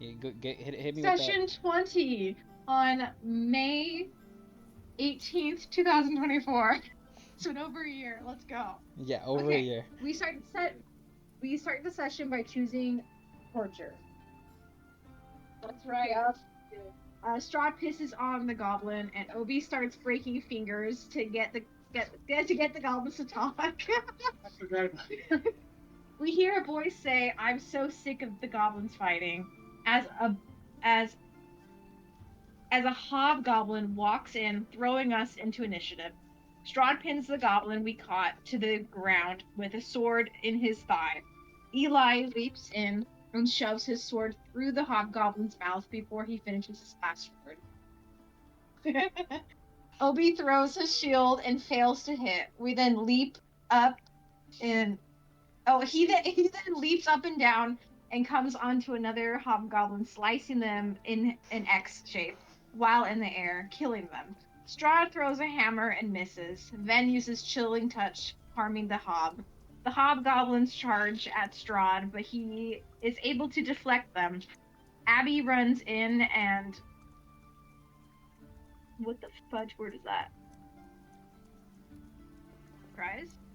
Yeah, hit me with that. Session 20 on May 18th, 2024. It's been over a year. Let's go. Yeah, over a Okay, year. we start the set. We start the session by choosing torture. That's right. Yep. Strahd pisses on the goblin, and Obi starts breaking fingers to get the goblins to talk. We hear a voice say, "I'm so sick of the goblins fighting," as a as as a hobgoblin walks in, throwing us into initiative. Strahd pins the goblin we caught to the ground with a sword in his thigh. Eli leaps in and shoves his sword through the hobgoblin's mouth before he finishes his last word. Obi throws his shield and fails to hit. We then leap up and he then leaps up and down and comes onto another hobgoblin, slicing them in an X shape while in the air, killing them. Strahd throws a hammer and misses, then uses chilling touch, harming the hob. The hobgoblins charge at Strahd, but he is able to deflect them. Abby runs in and what the fudge word is that?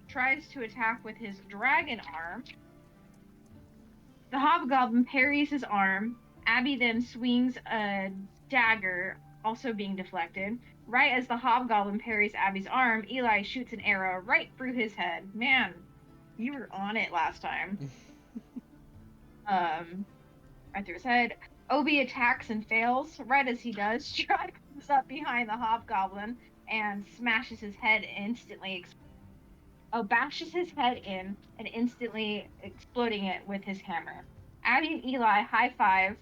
Tries to attack with his dragon arm. The hobgoblin parries his arm. Abby then swings a dagger, also being deflected. Right as the hobgoblin parries Abby's arm, Eli shoots an arrow right through his head. Man, you were on it last time. Right through his head. Obi attacks and fails. Right as he does, Strahd comes up behind the hobgoblin and smashes his head, instantly bashes his head in and instantly exploding it with his hammer. Abby and Eli high five.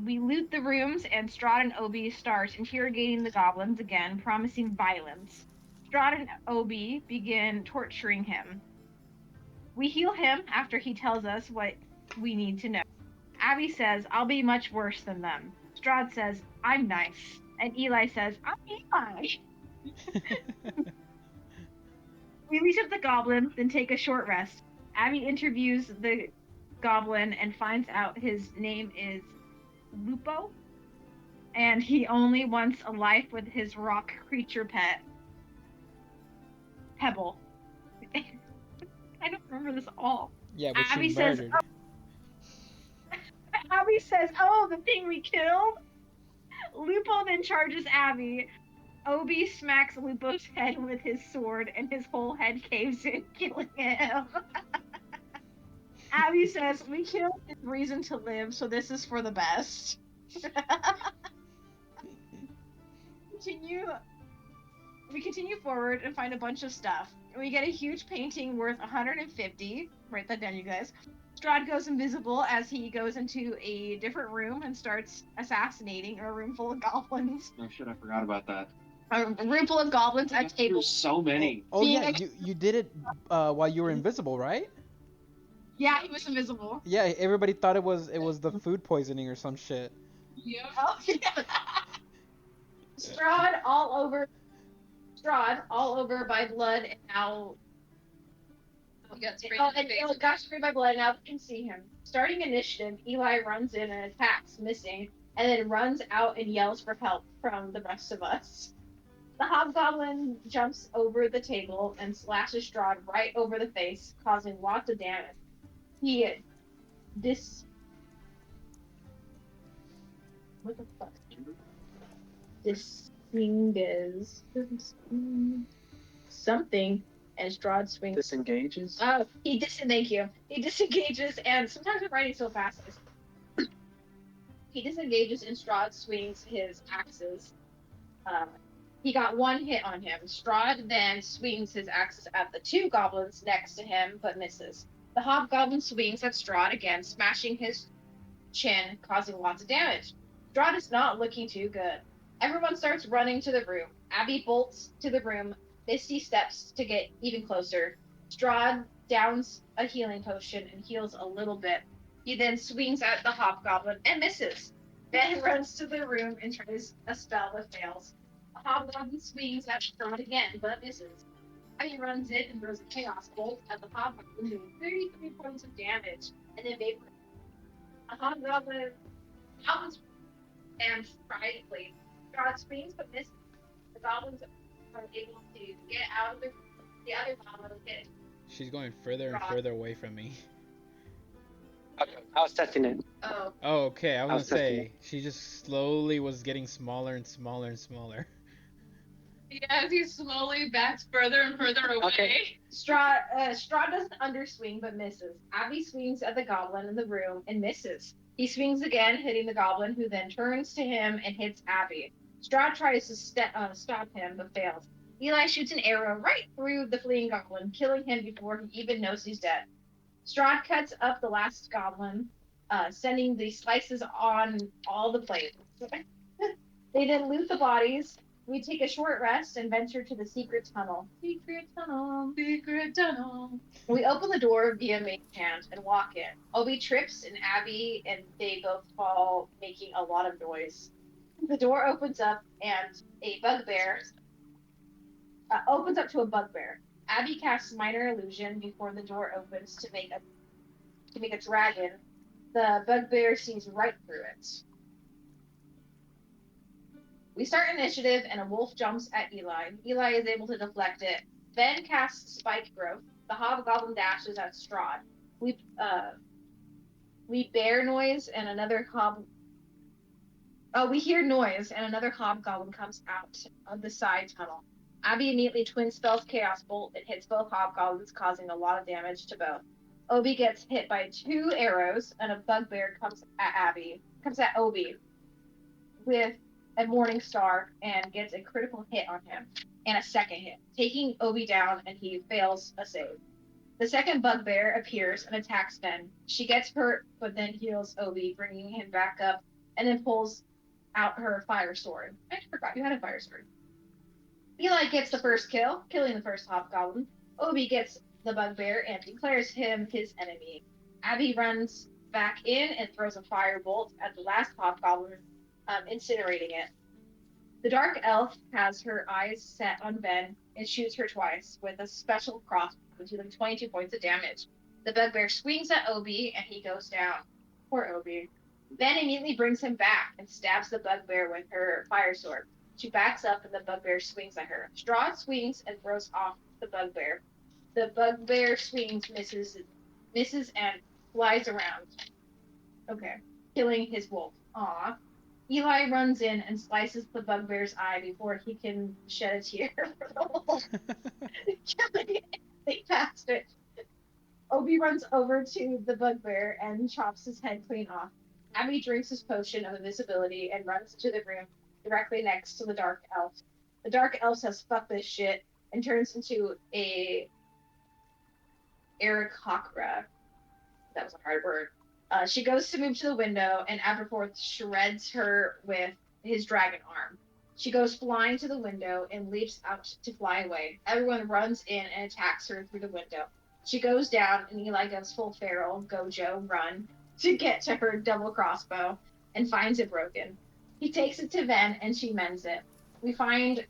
We loot the rooms, and Strahd and Obi start interrogating the goblins again, promising violence. Strahd and Obi begin torturing him. We heal him after he tells us what we need to know. Abby says, "I'll be much worse than them." Strahd says, "I'm nice." And Eli says, "I'm Eli." We reach up the goblin, then take a short rest. Abby interviews the goblin and finds out his name is Lupo, and he only wants a life with his rock creature pet, Pebble. I don't remember this all. Yeah, which she Abby says, murdered. Abby says, "Oh, the thing we killed." Lupo then charges Abby. Obi smacks Lupo's head with his sword, and his whole head caves in, killing him. Abby says, "We killed his reason to live, so this is for the best." continue we continue forward and find a bunch of stuff. We get a huge painting worth 150. Write that down, you guys. Strahd goes invisible as he goes into a different room and starts assassinating a room full of goblins. Oh shit, I forgot about that. A room full of goblins at There's tables. so many. Oh yeah, you did it while you were invisible, right? Yeah, he was invisible. Yeah, everybody thought it was the food poisoning or some shit. Yeah. Oh, yeah. Strahd all over by blood, and now got sprayed by blood. Now we can see him. Starting initiative, Eli runs in and attacks, missing, and then runs out and yells for help from the rest of us. The hobgoblin jumps over the table and slashes Strahd right over the face, causing lots of damage. He what the fuck? Disengages something, and Strahd swings. Disengages? Thank you. He disengages, and sometimes I'm writing so fast. He disengages, and Strahd swings his axes. He got one hit on him. Strahd then swings his axes at the two goblins next to him, but misses. The hobgoblin swings at Strahd again, smashing his chin, causing lots of damage. Strahd is not looking too good. Everyone starts running to the room. Abby bolts to the room. Misty steps to get even closer. Strahd downs a healing potion and heals a little bit. He then swings at the hobgoblin and misses. Then runs to the room and tries a spell that fails. The hobgoblin swings at Strahd again, but misses. Abby runs in and throws a chaos bolt at the hobgoblin, doing 33 points of damage, and then vaporizes. hobgoblin goblins and surprisingly, Strahd swings but misses. The goblins are able to get out of the other goblins hit She's going further and Strahd. further away from me. Okay, I was testing it. Oh, Oh, okay. I was I gonna was testing say she just slowly was getting smaller and smaller and smaller. Yeah, as he slowly backs further and further away. Okay. Strahd doesn't underswing but misses. Abby swings at the goblin in the room and misses. He swings again, hitting the goblin, who then turns to him and hits Abby. Strahd tries to stop him but fails. Eli shoots an arrow right through the fleeing goblin, killing him before he even knows he's dead. Strahd cuts up the last goblin, sending the slices on all the plates. They then loot the bodies. We take a short rest and venture to the secret tunnel. Secret tunnel. Secret tunnel. We open the door via mage hand and walk in. Obi trips and Abby and they both fall, making a lot of noise. The door opens up and a bugbear opens up to a bugbear. Abby casts minor illusion before the door opens to make a dragon. The bugbear sees right through it. We start initiative and a wolf jumps at Eli. Eli is able to deflect it. Ben casts spike growth. The hobgoblin dashes at Strahd. We bear noise and another we hear noise and another hobgoblin comes out of the side tunnel. Abby immediately twin spells Chaos Bolt. It hits both hobgoblins, causing a lot of damage to both. Obi gets hit by 2 arrows, and a bugbear comes at Obi with a morning star and gets a critical hit on him and a second hit, taking Obi down, and he fails a save. The second bugbear appears and attacks Ben. She gets hurt, but then heals Obi, bringing him back up, and then pulls out her fire sword. I forgot you had a fire sword. Eli gets the first kill, killing the first hobgoblin. Obi gets the bugbear and declares him his enemy. Abby runs back in and throws a firebolt at the last hobgoblin, incinerating it. The dark elf has her eyes set on Ben and shoots her twice with a special crossbow, dealing 22 points of damage. The bugbear swings at Obi and he goes down. Poor Obi. Ben immediately brings him back and stabs the bugbear with her fire sword. She backs up and the bugbear swings at her. Strahd swings and throws off the bugbear. The bugbear swings, misses and flies around. Okay, killing his wolf. Aw. Eli runs in and slices the bugbear's eye before he can shed a tear for the wolf. Killing it. They passed it. Obi runs over to the bugbear and chops his head clean off. Abby drinks his potion of invisibility and runs into the room directly next to the dark elf. The dark elf says fuck this shit and turns into a Aarakocra. That was a hard word. She goes to move to the window, and Aberforth shreds her with his dragon arm. She goes flying to the window and leaps out to fly away. Everyone runs in and attacks her through the window. She goes down, and Eli goes full feral, Gojo, run, to get to her double crossbow, and finds it broken. He takes it to Ven, and she mends it. We find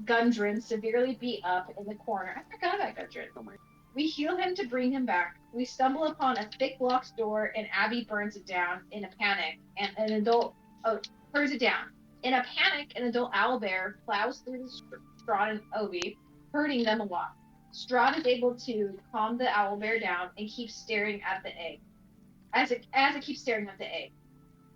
Gundren severely beat up in the corner. I forgot about Gundren. Oh my. We heal him to bring him back. We stumble upon a thick locked door, and Abby burns it down in a panic. And an adult burns it down. In a panic, an adult owlbear plows through Strahd and Obi, hurting them a lot. Strahd is able to calm the owlbear down and keeps staring at the egg. As it keeps staring at the egg.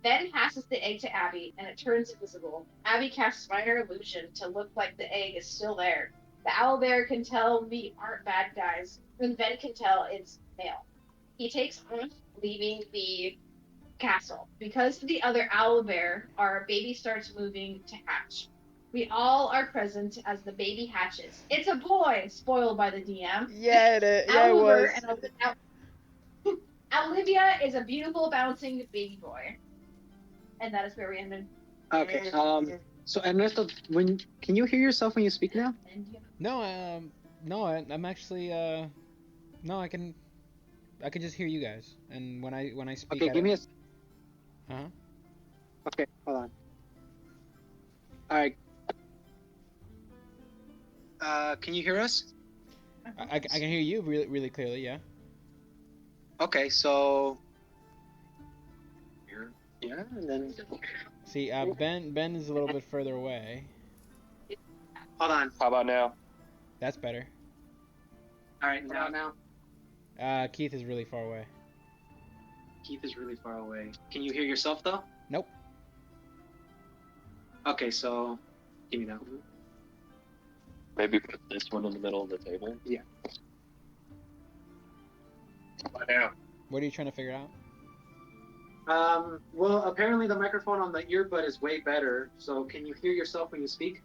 Ben passes the egg to Abby, and it turns invisible. Abby casts minor illusion to look like the egg is still there. The owlbear can tell we aren't bad guys, and Ben can tell it's male. He takes off, leaving the castle. Because the other owlbear, our baby starts moving to hatch. We all are present as the baby hatches. It's a boy, spoiled by the DM. Yeah, it was. And Olivia is a beautiful, bouncing baby boy. And that is where we ended. Okay. So Ernesto, can you hear yourself when you speak now? No, no, I'm actually, no, I can just hear you guys, and when I speak. Okay, give me a. Huh? Okay, hold on. All right. Can you hear us? I can hear you really clearly, yeah. Okay, so here. Yeah, and then See, Ben is a little bit further away. hold on. How about now? That's better. All right, now Keith is really far away. Keith is really far away. Can you hear yourself though? Nope. Okay, so give me that one. Maybe put this one in the middle of the table. Yeah. How about now? What are you trying to figure out? Well, apparently the microphone on the earbud is way better. So can you hear yourself when you speak?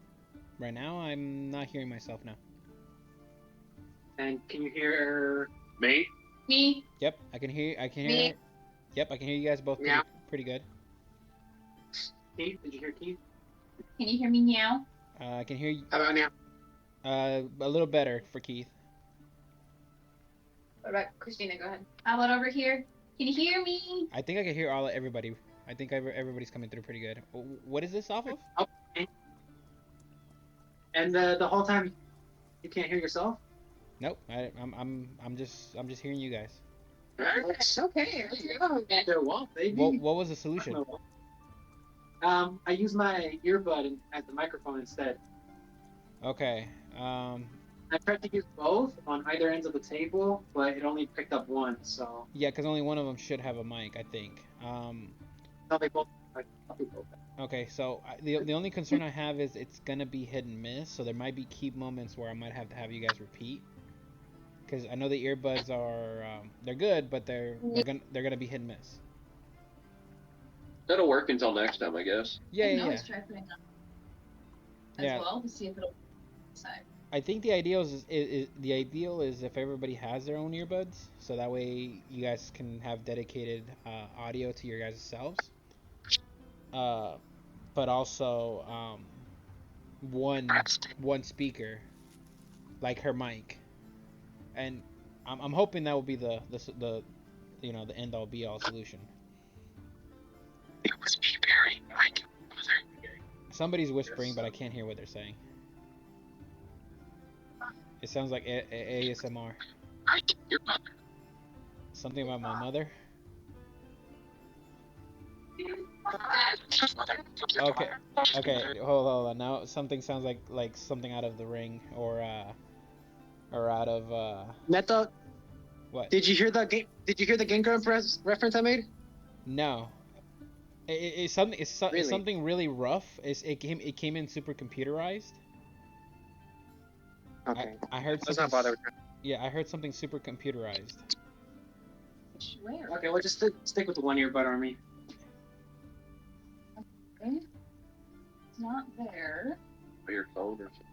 Right now, I'm not hearing myself now. And can you hear? Me? Me. Yep, I can hear. I can Me. hear. Yep, I can hear you guys both Yeah. pretty good. Keith, did you hear Keith? Can you hear me now? I can hear you. How about now? A little better for Keith. What about Christina? Go ahead. How about over here? Can you hear me? I think I can hear everybody. I think everybody's coming through pretty good. What is this off of? Okay. And the whole time you can't hear yourself? Nope. I'm just hearing you guys. Okay. There won't, baby. What was the solution? I use my earbud as the microphone instead. Okay. I tried to use both on either ends of the table, but it only picked up one. So Yeah, because only one of them should have a mic, I think. no, they both. Okay, so the only concern I have is it's gonna be hit and miss, so there might be key moments where I might have to have you guys repeat. Because I know the earbuds are they're good, but they're gonna be hit and miss. That'll work until next time, I guess. Yeah, I can yeah, yeah. always try putting them as Yeah. well to see if it'll decide. I think the ideal is if everybody has their own earbuds, so that way you guys can have dedicated audio to your guys' selves. But also one speaker, like her mic, and I'm hoping that will be the the end all be all solution. It was me, Barry. Somebody's whispering, but I can't hear what they're saying. It sounds like ASMR. Your mother. Something about my mother. Okay. Okay. Hold on. Now something sounds like something out of The Ring or out of Neto, what? did you hear the game? Did you hear the Game Grumps reference I made? No. It's something. It's Really? something really rough. It came in super computerized. Okay. I heard Let's something. not bother with that. Yeah, I heard something super computerized. Where? Okay, well just stick with the one earbud, Army. Okay. It's not there. Or your phone or something.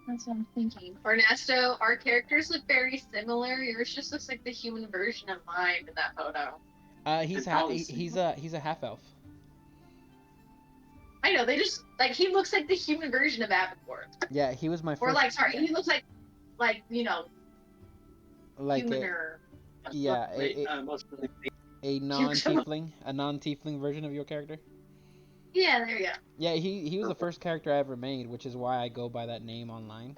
That's what I'm thinking. Ernesto, our characters look very similar. Yours just looks like the human version of mine in that photo. He's And Alice. he's a half elf. I know, they just, like, he looks like the human version of Abborth. Yeah, he was my first. Or, like, sorry, he looks like, you know, like human a, or... yeah, Mostly. a non-tiefling version of your character. Yeah, there you go. Yeah, he was the first character I ever made, which is why I go by that name online.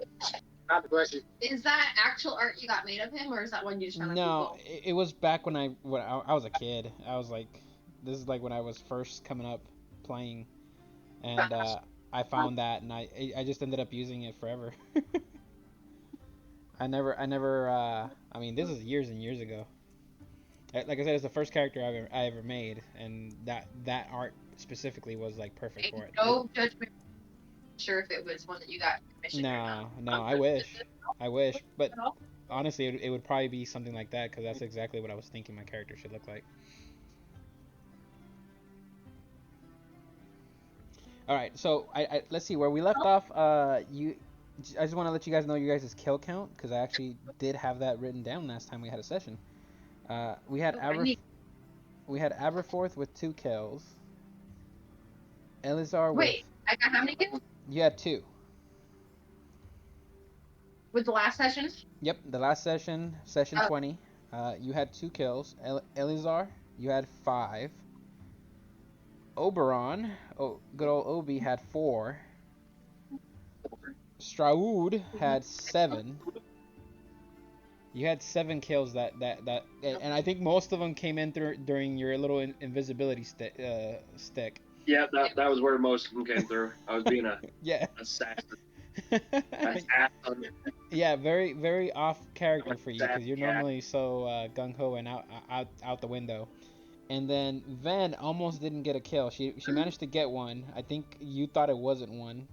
God bless you. Is that actual art you got made of him, or is that one you just found on No, Google? it was back when I was a kid. I was like, this is like when I was first coming up playing, and I found that, and I just ended up using it forever. I never I mean, this is years and years ago. Like I said, it's the first character I ever made, and that art specifically was like perfect for it. No judgment. Sure if it was one that you got commissioned or No, not. no, I wish, but honestly, it would probably be something like that because that's exactly what I was thinking my character should look like. All right, so let's see where we left off. I just want to let you guys know you guys' kill count because I actually did have that written down last time we had a session. We had Aberforth with 2 kills. Elizar with Wait, I got how many kills? you had 2. With the last session? Yep, the last session, session Oh. 20. You had 2 kills. Elizar, you had 5. Oberon, good old Obi, had 4. Straud had 7. You had 7 kills and I think most of them came in during your little invisibility stick. Yeah, that was where most of them came through. I was being a Yeah. assassin. Assassin. Yeah, very very off character I'm for you a because you're cat. normally so gung ho and out the window. And then Ven almost didn't get a kill. She managed to get one. I think you thought it wasn't one,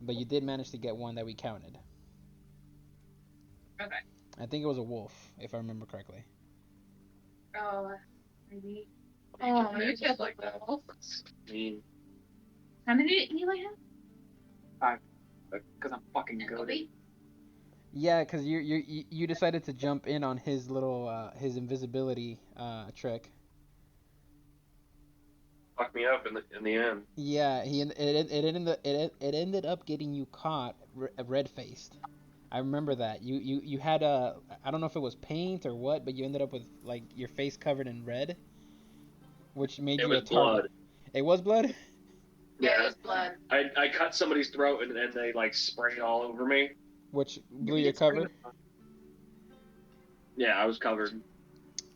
but you did manage to get one that we counted. Okay. I think it was a wolf, if I remember correctly. Oh, maybe. Oh, Oh, you you killed killed like like that. wolf. I mean, How many did Eli have? Because I'm fucking And good. Kobe? Yeah, because you decided to jump in on his little his invisibility trick. fucked me up in the end. Yeah, it ended up getting you caught red faced. I remember that. You had a, I don't know if it was paint or what, but you ended up with like your face covered in red, which made It you was a target. blood. It was blood? Yeah, it Yeah, was blood. I cut somebody's throat and they like sprayed all over me. Which blew We your did spray cover. Yeah, I was covered.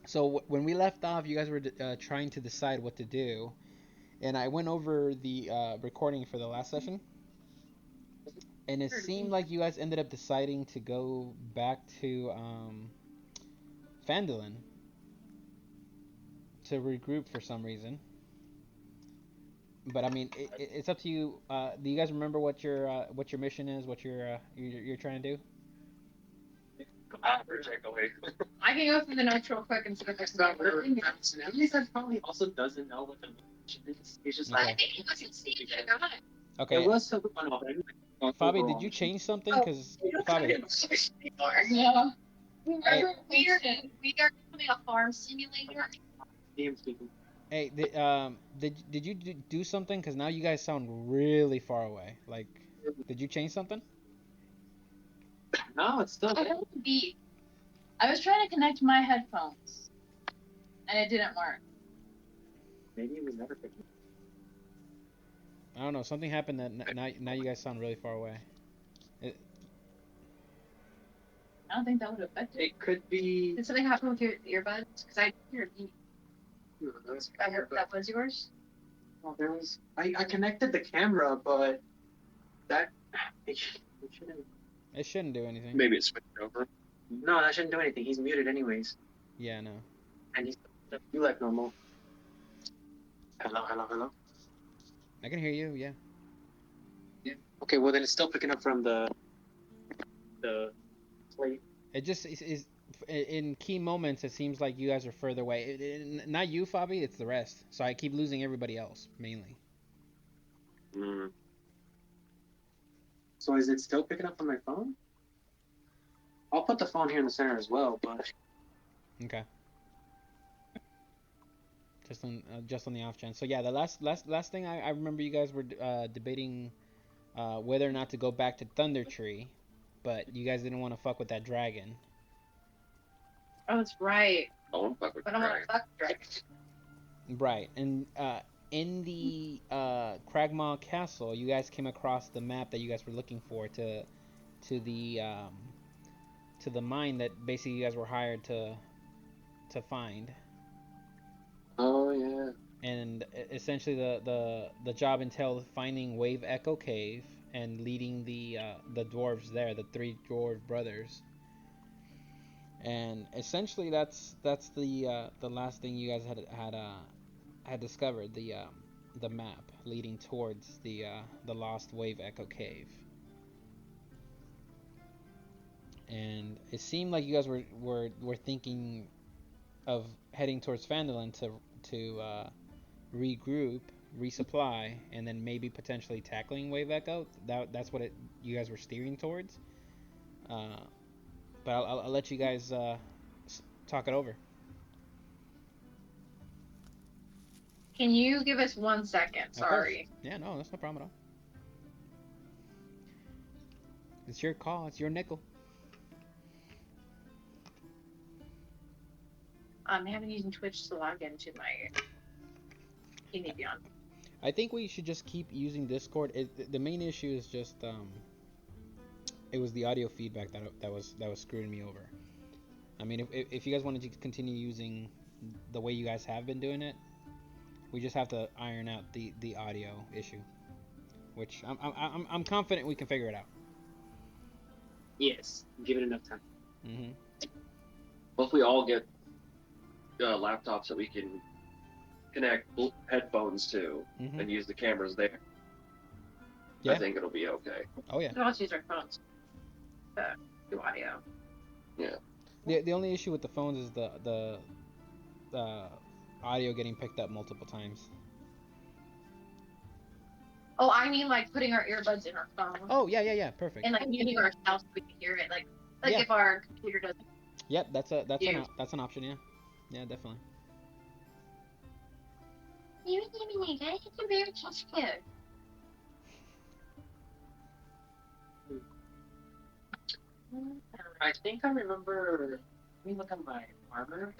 So when we left off, you guys were trying to decide what to do, and I went over the recording for the last session, and it seemed like you guys ended up deciding to go back to Fandolin to regroup for some reason. But I mean, it's up to you. Do you guys remember what your mission is? What you're trying to do? Particularly. I can go through the notes real quick and see if there's something. At least that probably also doesn't know what the mission is. He's just Okay. I like, think he wasn't Steve the guy. Okay, it was so fun. Fabi, did you change something? Cause Fabi, Yeah. Hey. We are becoming a farm simulator. Game speaking. hey, did you do something? Cause now you guys sound really far away. Like, did you change something? No, it's still I there. don't beat. I was trying to connect my headphones, and it didn't work. Maybe it was never picking. I don't know. Something happened that now you guys sound really far away. I don't think that would affect it. It could be. Did something happen with your earbuds? Because I hear a beat. Those I heard that was yours. Oh, there was. I connected the camera, but that it shouldn't. It shouldn't do anything. Maybe it switched over. No, that shouldn't do anything. He's muted anyways, Yeah, no. and he's you like normal. Hello, hello, hello. I can hear you. Yeah. Okay, well then it's still picking up from the plate. It just is in key moments. It seems like you guys are further away. Not you, Fabi. It's the rest. So I keep losing everybody else mainly. Mm. So is it still picking up on my phone? I'll put the phone here in the center as well, but Okay. Just on the off chance. So yeah, the last thing I remember you guys were debating whether or not to go back to Thunder Tree, but you guys didn't want to fuck with that dragon. Oh, that's right. I won't fuck with But I'm Drake. gonna fuck Drake. Right. And in the Cragmaw Castle, you guys came across the map that you guys were looking for to the mine that basically you guys were hired to find. oh yeah. And essentially the job entailed finding Wave Echo Cave and leading the dwarves there, the 3 dwarf brothers. And essentially that's the last thing you guys had discovered, the map leading towards the lost Wave Echo Cave. And it seemed like you guys were thinking of heading towards Fandolin to regroup, resupply, and then maybe potentially tackling Wave Echo. That's what you guys were steering towards. But I'll let you guys talk it over. Can you give us 1 second? Of course. Sorry. Yeah, no, that's no problem at all. It's your call. It's your nickel. I haven't used Twitch to log into my Beyond. I think we should just keep using Discord. The main issue is just it was the audio feedback that was screwing me over. I mean, if you guys wanted to continue using the way you guys have been doing it, we just have to iron out the audio issue, which I'm confident we can figure it out. Yes, give it enough time. Mm-hmm. Well, if we all get laptops that we can connect headphones to Mm-hmm. and use the cameras there, Yeah. I think it'll be okay. Oh yeah. We can also use our phones to do audio. The only issue with the phones is the audio getting picked up multiple times. Oh, I mean like putting our earbuds in our phone Oh yeah, perfect. and like muting ourselves so we can hear it. Like Yeah. if our computer doesn't. Yep, that's Yeah. that's an option. Yeah, yeah, definitely. You guys are very cute. I think I remember. Let me look at my armor.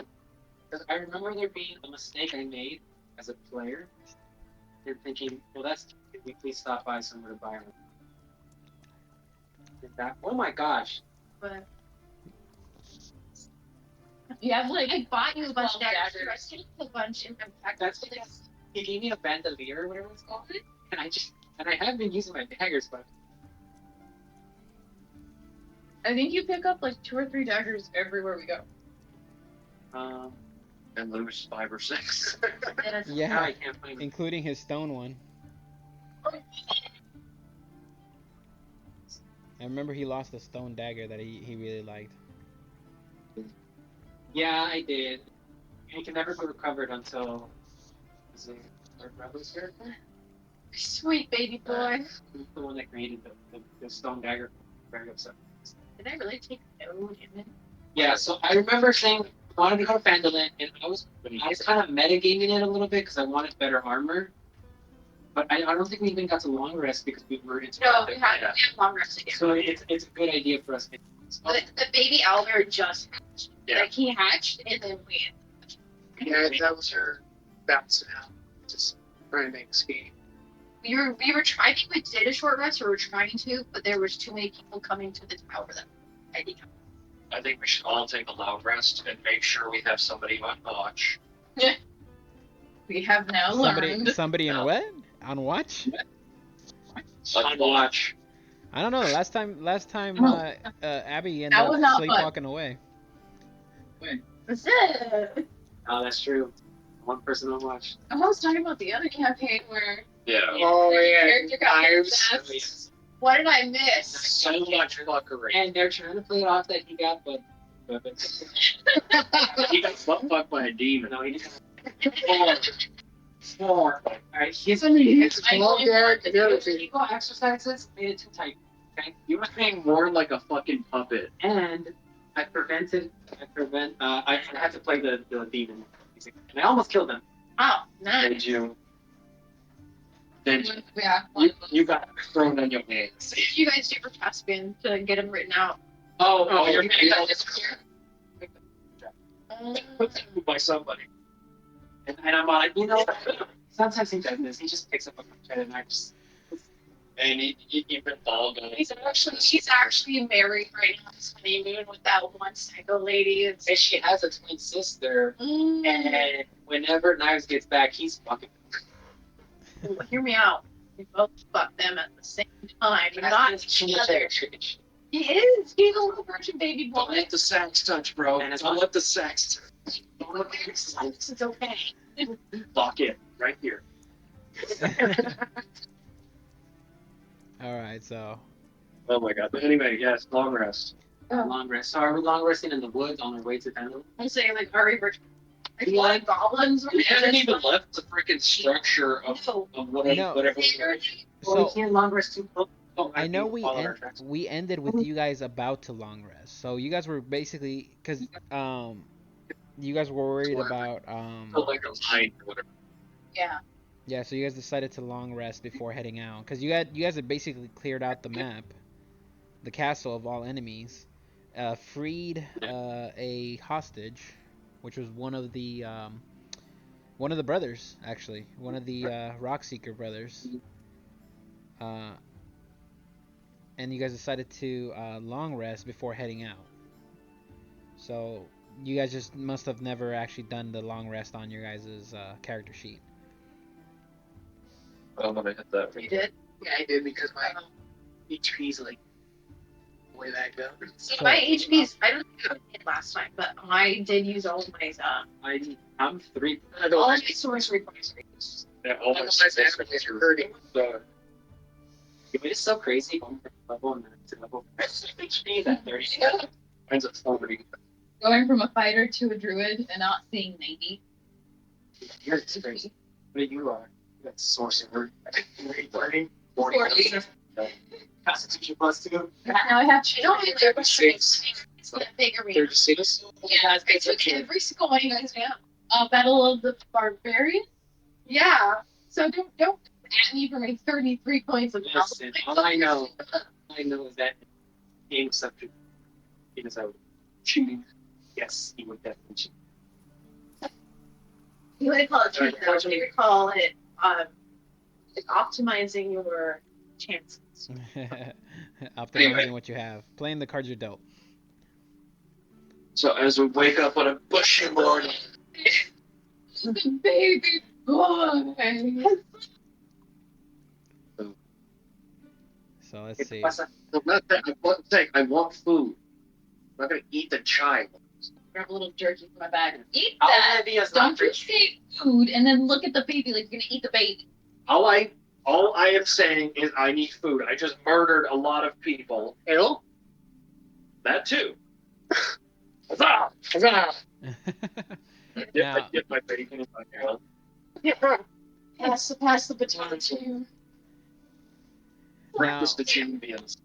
Because I remember there being a mistake I made as a player. And thinking, well, that's. Could we please stop by somewhere to buy one? That, oh my gosh. But You have like I bought you a bunch of 12 daggers. daggers. I still have a bunch in my pack. That's because he gave me a bandolier or whatever it's called. And I have been using my daggers, but I think you pick up like 2 or 3 daggers everywhere we go. And lose 5 or 6. And it's- now Yeah, I can't find it. including his stone one. I remember he lost a stone dagger that he really liked. Yeah, I did. It can never be recovered until. Is it our brother's character? Sweet baby boy. He's the one that created the stone dagger. Very upset. Did I really take no damage? Yeah, so I remember saying I wanted to go to Phandalin, and I was kind of metagaming it a little bit because I wanted better armor. But I don't think we even got to long rest because we were into No, we have long rest again. So it's a good idea for us. The baby Albert just hatched. Yeah. Like he hatched and then we. Yeah, that was her bouncing out. Just trying to make a scheme. We were trying. I think we did a short rest, or we were trying to, but there was too many people coming to the tower that I think. I think we should all take a loud rest and make sure we have somebody on watch. We have now learned. Somebody in No. what? On watch? On watch. I don't know. Last time Oh. Abby ended That up was not fun. sleepwalking away. That's it. Oh, that's true. One person on watch. I was talking about the other campaign where Yeah. Oh, yeah. character got Knives. possessed. What did I miss? So much fuckery. And they're trying to play it off that he got weapons. He got butt fucked by a demon. No, he didn't. Four. Alright, he's It's all Derek and everything. Equal exercises made it too tight. Okay? You were being more like a fucking puppet. And I had to play the demon. And I almost killed him. Oh, Did nice. you? Did you? Yeah. You got thrown on your hands. What did you guys do for Caspian to get him written out? Oh, you're he making got that by somebody. And I'm like, sometimes he does this. He just picks up a punch and I just. And you've been ball gunning. He's actually married right now. His honeymoon with that one psycho lady. And she has a twin sister. Mm. And whenever Knives gets back, he's fucking. Hear me out. We both fuck them at the same time, but not each other. He is. He's a little virgin baby boy. Don't let the sax touch, bro. And it's Don't fine. let the sax touch. It's okay. Lock in right here. All right, so Oh my god. But anyway, yes, long rest. Long rest. So are we long resting in the woods on our way to Phandalin? I'm saying like, are you like goblins? We haven't even left the freaking structure of whatever. No. whatever. Well, we so can't long rest too close. Oh, I know we follow our tracks. we ended with you guys about to long rest. So you guys were basically because you guys were worried about Like a line or whatever. Yeah. yeah. So you guys decided to long rest before heading out because you guys had basically cleared out the map, the castle of all enemies, freed a hostage, which was one of the brothers actually, one of the Rockseeker brothers. And you guys decided to long rest before heading out. So you guys just must have never actually done the long rest on your guys' character sheet. I'm gonna hit that. You did? Yeah, I did because my HP's like way back up. See, So- my HP's, I don't think I did last time, but I did use all of my, I'm 3. all of my sorcery points. Yeah, all my Otherwise, animals are hurting. It's so crazy going from level 9 to level 5 HP that 30. Mine's at 40. Going from a fighter to a druid and not seeing 90. You're crazy. But you are. You got sorcerer. 40. 40. Constitution +2. Now I have to, you know, there was 6. it's a big arena. 36. Yeah, it's like every single one you guys have. Battle of the Barbarians? Yeah. So don't at me for my 33 points of health. Listen, all I know is that game subject is out cheating. Yes, he would definitely cheat. You would call it cheating, though. You would call it like optimizing your chances. Optimizing what you have, playing the cards you're dealt. So as we wake up on a bushy morning, Baby boy. So let's see. I'm not that. I want food. I'm not gonna eat the child. Grab a little jerky from my bag. Eat All that. Olivia's Don't not just say food and then look at the baby like you're gonna eat the baby. All I am saying is I need food. I just murdered a lot of people. Hello? That too. Huzzah! Huzzah! I Now- dip my bacon in my hair. Yeah. Pass the baton to. Breakfast the champions.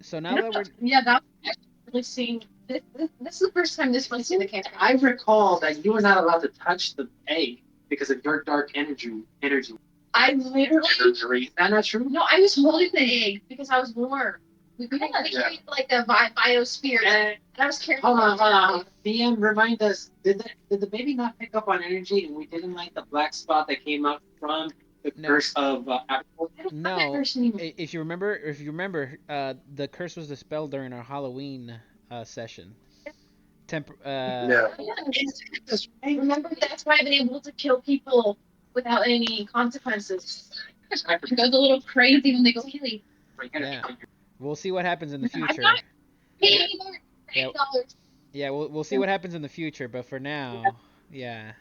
So now that we're Yeah, that was actually seeing. This is the first time this one's seen the camera. I recall that you were not allowed to touch the egg because of your dark energy. I literally. Surgery. Is that not true? No, I was holding the egg because I was warm. We couldn't Yeah. create like the biosphere, and I was carrying. Hold on. DM, remind us. Did the baby not pick up on energy, and we didn't like the black spot that came out from the No. curse of Apple? I don't have No. that version anymore. If you remember, the curse was dispelled during our Halloween session. Yeah. I remember that's why I've been able to kill people without any consequences. It goes a little crazy when they go killing. Yeah. We'll see what happens in the I'm future. not- Yeah. $8. Yeah, we'll see what happens in the future, but for now, yeah.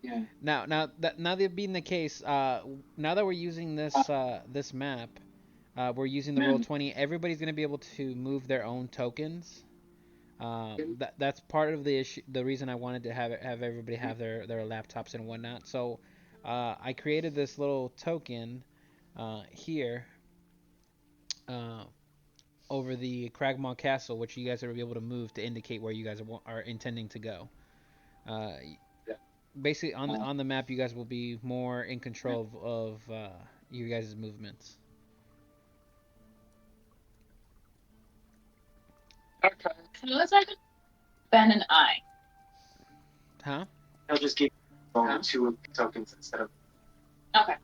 Yeah. Now that being the case, now that we're using this this map, we're using the Roll20. Everybody's gonna be able to move their own tokens. That's part of the issue. The reason I wanted to have everybody have their laptops and whatnot. So, I created this little token here over the Cragmaw Castle, which you guys are able to move to indicate where you guys are intending to go. Basically, on the map, you guys will be more in control of you guys' movements. Okay. So it's like Ben and I. Huh? He'll just give you 2 tokens instead of. Okay.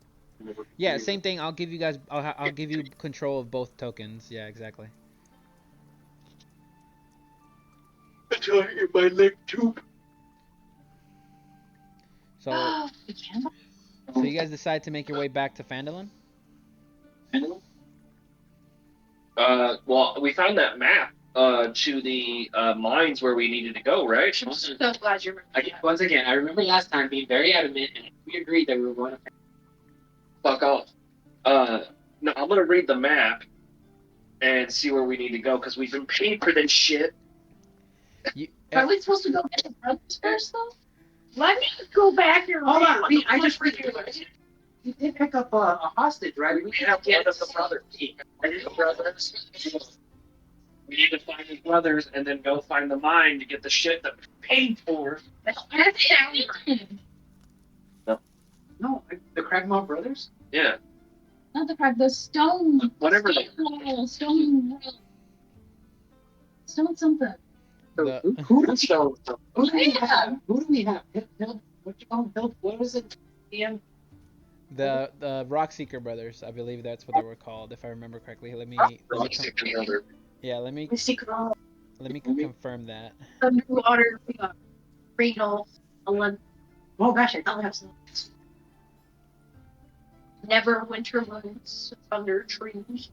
Yeah, same thing. I'll give you guys. I'll give you control of both tokens. Yeah, exactly. Until I hit my leg too. So, You can? so you guys decide to make your way back to Phandalin? Well, we found that map to the mines where we needed to go, right? I'm so glad you remember. Once again, I remember last time being very adamant, and we agreed that we were going to. Fuck off. No, I'm gonna read the map and see where we need to go because we've been paid for this shit. Are we supposed to go get the brothers first, though? Let me go back and Hold on, read. I just read you did pick up a hostage, right? We have one of the brothers. We need to find his brothers and then go find the mine to get the shit that we paid for. No, the Cragmaw brothers? Yeah. Not the crack, the stone. Whatever they- Stone something. The- Who do we have? Who do we have? What you call him? What was it? DM? The Rockseeker brothers, I believe that's what they were called, if I remember correctly. Let me Rockseeker brother. yeah, let me The secret. Let me confirm that. Underwater, renal, 11. Oh gosh, I don't have some. Never winter months under trees.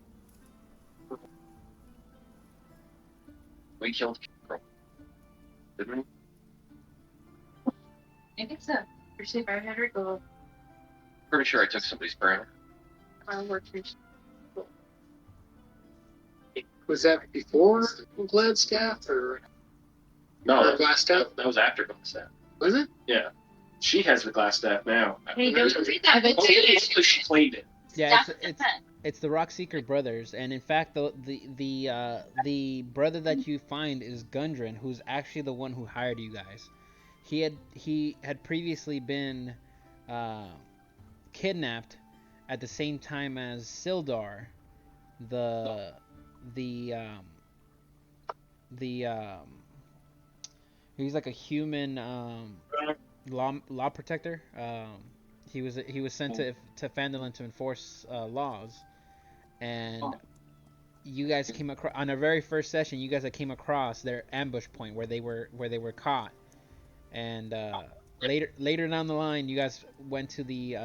We killed Carol. Didn't we? I think so. Or see if I had her go. Pretty sure I took somebody's burner. Workers. Was that before Gladstaff or No, glass staff? that was after Glassstaff. Was it? Yeah. She has the glass staff now. Hey, don't read that. Oh, basically, she cleaned it. Yeah, it's the Rockseeker brothers, and in fact, the brother that you find is Gundren, who's actually the one who hired you guys. He had previously been kidnapped at the same time as Sildar, the he's like a human law protector. He was sent to Phandalin to enforce laws, and you guys came across on our very first session. You guys came across their ambush point where they were caught, and later down the line, you guys went to the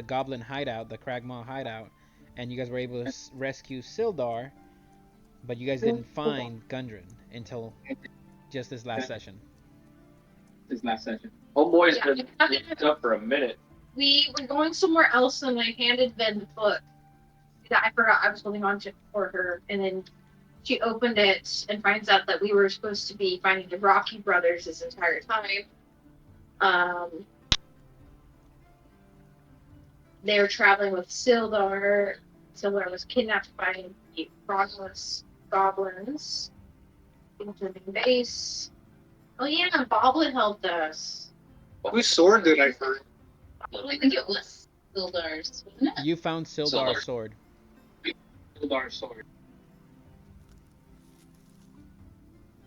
Goblin hideout, the Cragmaw hideout, and you guys were able to rescue Sildar, but you guys didn't find Gundren until just this last session. Homeboy's been locked up for a minute. We were going somewhere else, and I handed Ben the book that I forgot I was holding on to for her, and then she opened it and finds out that we were supposed to be finding the Rocky brothers this entire time. They were traveling with Sildar. Sildar was kidnapped by the frogless goblins. Into the base. Oh yeah, Boblin helped us. Whose sword did I find? I think it was Sildar's, wasn't it? You found Sildar's sword. Sildar's sword.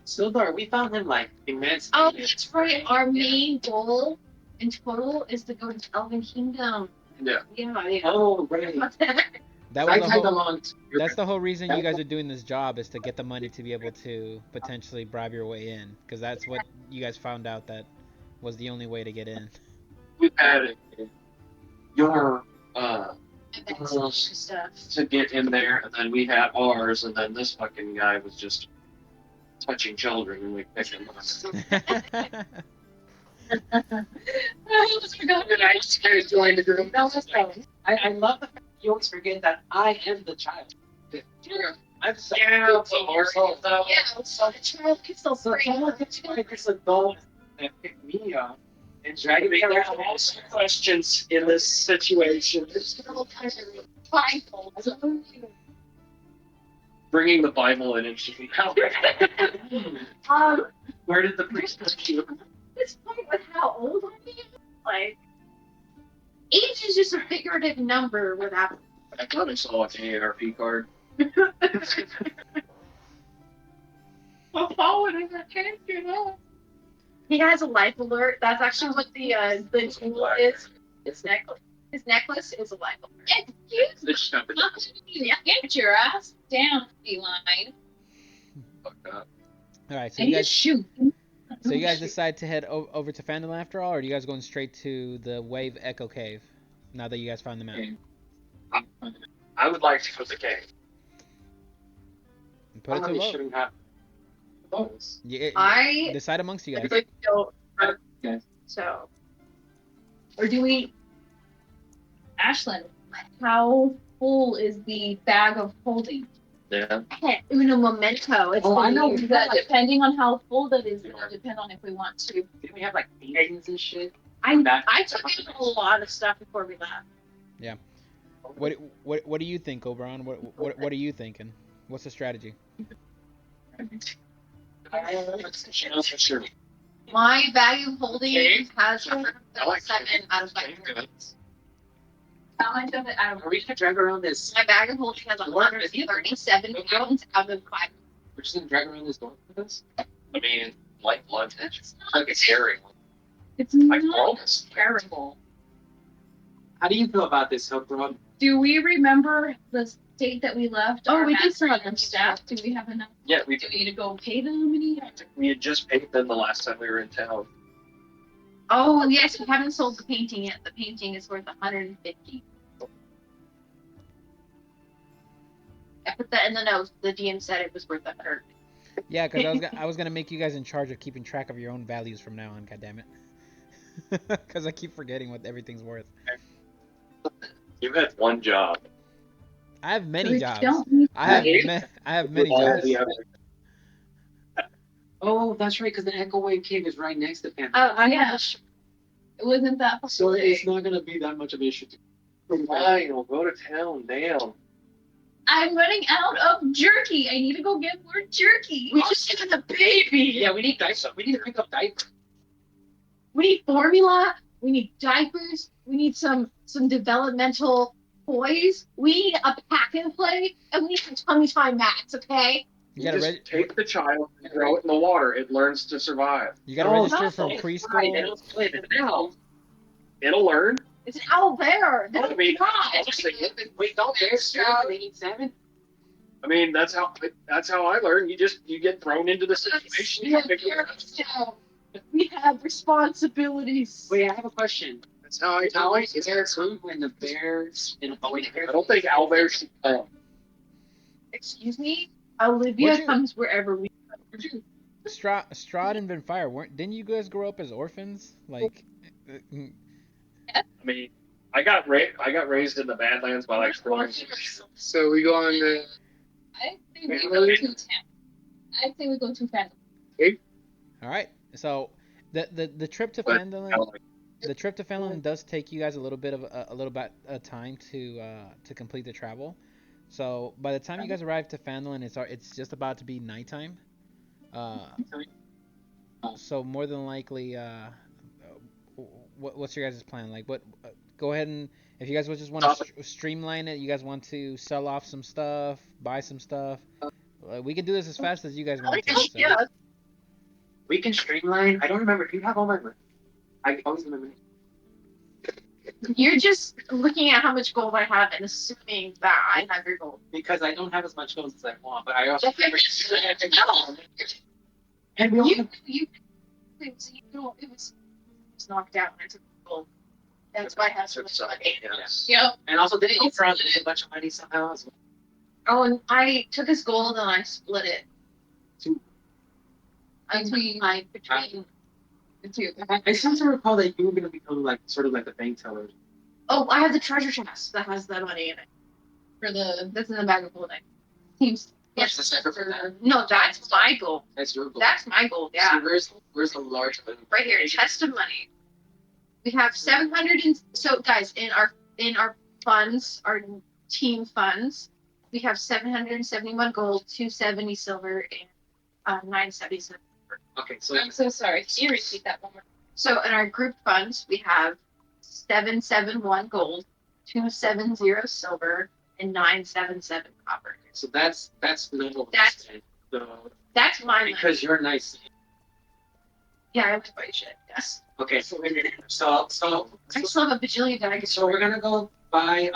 Sildar, we found him like immense. Oh, that's right. Our main goal in total is to go to Elven Kingdom. Yeah. Yeah. Oh, right. That I was tagged along. that's the whole reason you guys are doing this job, is to get the money to be able to potentially bribe your way in, because that's what you guys found out that was the only way to get in. We've had your Stuff. to get in there, and then we had ours, and then this fucking guy was just touching children, and we picked him up. I almost forgot. And I just kind of joined the group. That was fun. I love the fact that you always forget that I am the child. I'm so though. Yeah, so the child can still So free. someone gets this adult and pick me up and drag me There's around. also questions in this situation. Bringing the Bible in and shooting out. Where did the priest put you? This point with how old I am, like, age is just a figurative number without. I thought I saw an AARP card. Well, forward in that character, no. He has a life alert. That's actually what the tool is. His necklace. His necklace is a life alert. Excuse They just have to me. Get your ass down, feline. fuck up. All right, so And you you guys shoot. decide to head over to Phandalin after all, or are you guys going straight to the Wave Echo Cave now that you guys found the map? I would like to go to the cave. Put it to a vote. Shouldn't have those. I Decide amongst you guys. really don't. Yes. So, or do we? Ashlyn, how full is the bag of holding? Yeah. Uno momento. It's I know. the- That depending on how full that is, it'll depend on if we want to. Didn't we have like paintings and shit? I took in a lot of stuff before we left. What do you think, Oberon? What are you thinking? What's the strategy? Sure. My bag of holding Okay. has I like 7 out of 5. How much of it out of Are we gonna drag around this? My bag of holding has 137 pounds out of 5. We're just gonna drag around this door with us? I mean, like blood. It's like a scary one. It's Like not Walrus. terrible. How do you feel about this, Hilbron? Do we remember the date that we left. Oh, our we did still have background enough staff. Do we have enough? Yeah, we Do we need to go pay them any? we had just paid them the last time we were in town. Oh yes, we haven't sold the painting yet. The painting is worth 150. I put that in the notes. The DM said it was worth 100. Yeah, because I was gonna make you guys in charge of keeping track of your own values from now on. God damn it. Because I keep forgetting what everything's worth. You had one job. I have many We jobs. don't need I have Right? I have many All jobs. the other- Oh, that's right, because the Echo Wave Cave is right next to Panther. Oh, Yeah. It wasn't that. So it's not gonna be that much of an issue. Fine, we'll go to town. Damn. I'm running out of jerky. I need to go get more jerky. we just had a baby. Yeah, we need diapers. We need to pick up diapers. We need formula. We need diapers. We need some developmental toys. We need a pack and play, and we need some tummy time mats. Okay. You gotta just take the child and throw it in the water. It learns to survive. you gotta No, register no, from it's preschool. Right, and it's playing it now. It'll learn. It's an owl bear. I mean, God. Wait, don't they start? They need 7. I mean, that's how I learn. You get thrown into the situation. We You have figure it out. parents now. We have responsibilities. Wait, I have a question. That's how I How tell is there food when the bears and I don't think owlbears should come. Excuse me. Olivia Would you- comes wherever we. Strahd and Van Fire didn't you guys grow up as orphans? Like, I mean, I got raised in the Badlands by like exploring. So we go on the. I think we go to town. I think we go to family. all right. So the trip to But, Phandalin, the trip to Phandalin does take you guys a little bit of time to complete the travel. So by the time you guys arrive to Phandalin, it's just about to be nighttime. So more than likely, what's your guys' plan? Like, what? Go ahead and if you guys would just want to streamline it, you guys want to sell off some stuff, buy some stuff. We can do this as fast as you guys want to. So. Yeah. we can streamline. I don't remember. Do you have all my money? I always remember. You're just looking at how much gold I have and assuming that I have your gold. Because I don't have as much gold as I want, but I also. No. And we all You know, it was knocked out when I took the gold. That's why I have so much money. Yes. Yep. and also didn't you throw out a bunch of money somehow as well? Oh, and I took his gold and I split it. Two. Between the two. I seem to recall that you were going to become like sort of like the bank teller. Oh, I have the treasure chest that has that money in it. That's in the bag of holding. Teams. What's the separate for that? No, that's my gold. That's your gold. That's my gold. Yeah. So where's the large one? Right here, chest of money. We have 700 and so guys in our funds, our team funds, we have 771 gold, 270 silver, and 970 silver. Okay, so I'm so sorry. Can you repeat that one more? So in our group funds, we have 771 gold, 270 silver, and 977 copper. so that's no. That's- So, That's my money. because you're nice. Yeah, I would buy shit. Yes. Okay, so I still have a bajillion that I can so we're gonna go buy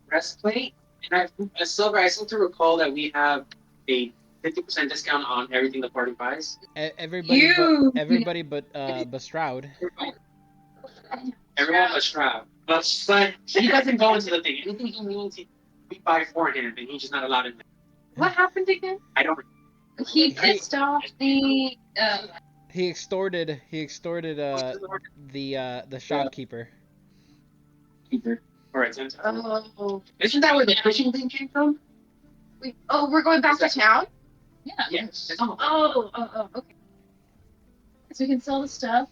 breastplate, and silver. I seem to recall that we have a 50% discount on everything the party buys. Everybody but Stroud. Everyone but Stroud. But he doesn't go into the thing. Anything he needs, we buy for him, and he's just not allowed in there. What happened again? I don't. He pissed off the. He extorted the shopkeeper. All right, Oh, isn't that where the fishing thing came from? we're going back to town. Yeah. Yes. Okay. So we can sell the stuff,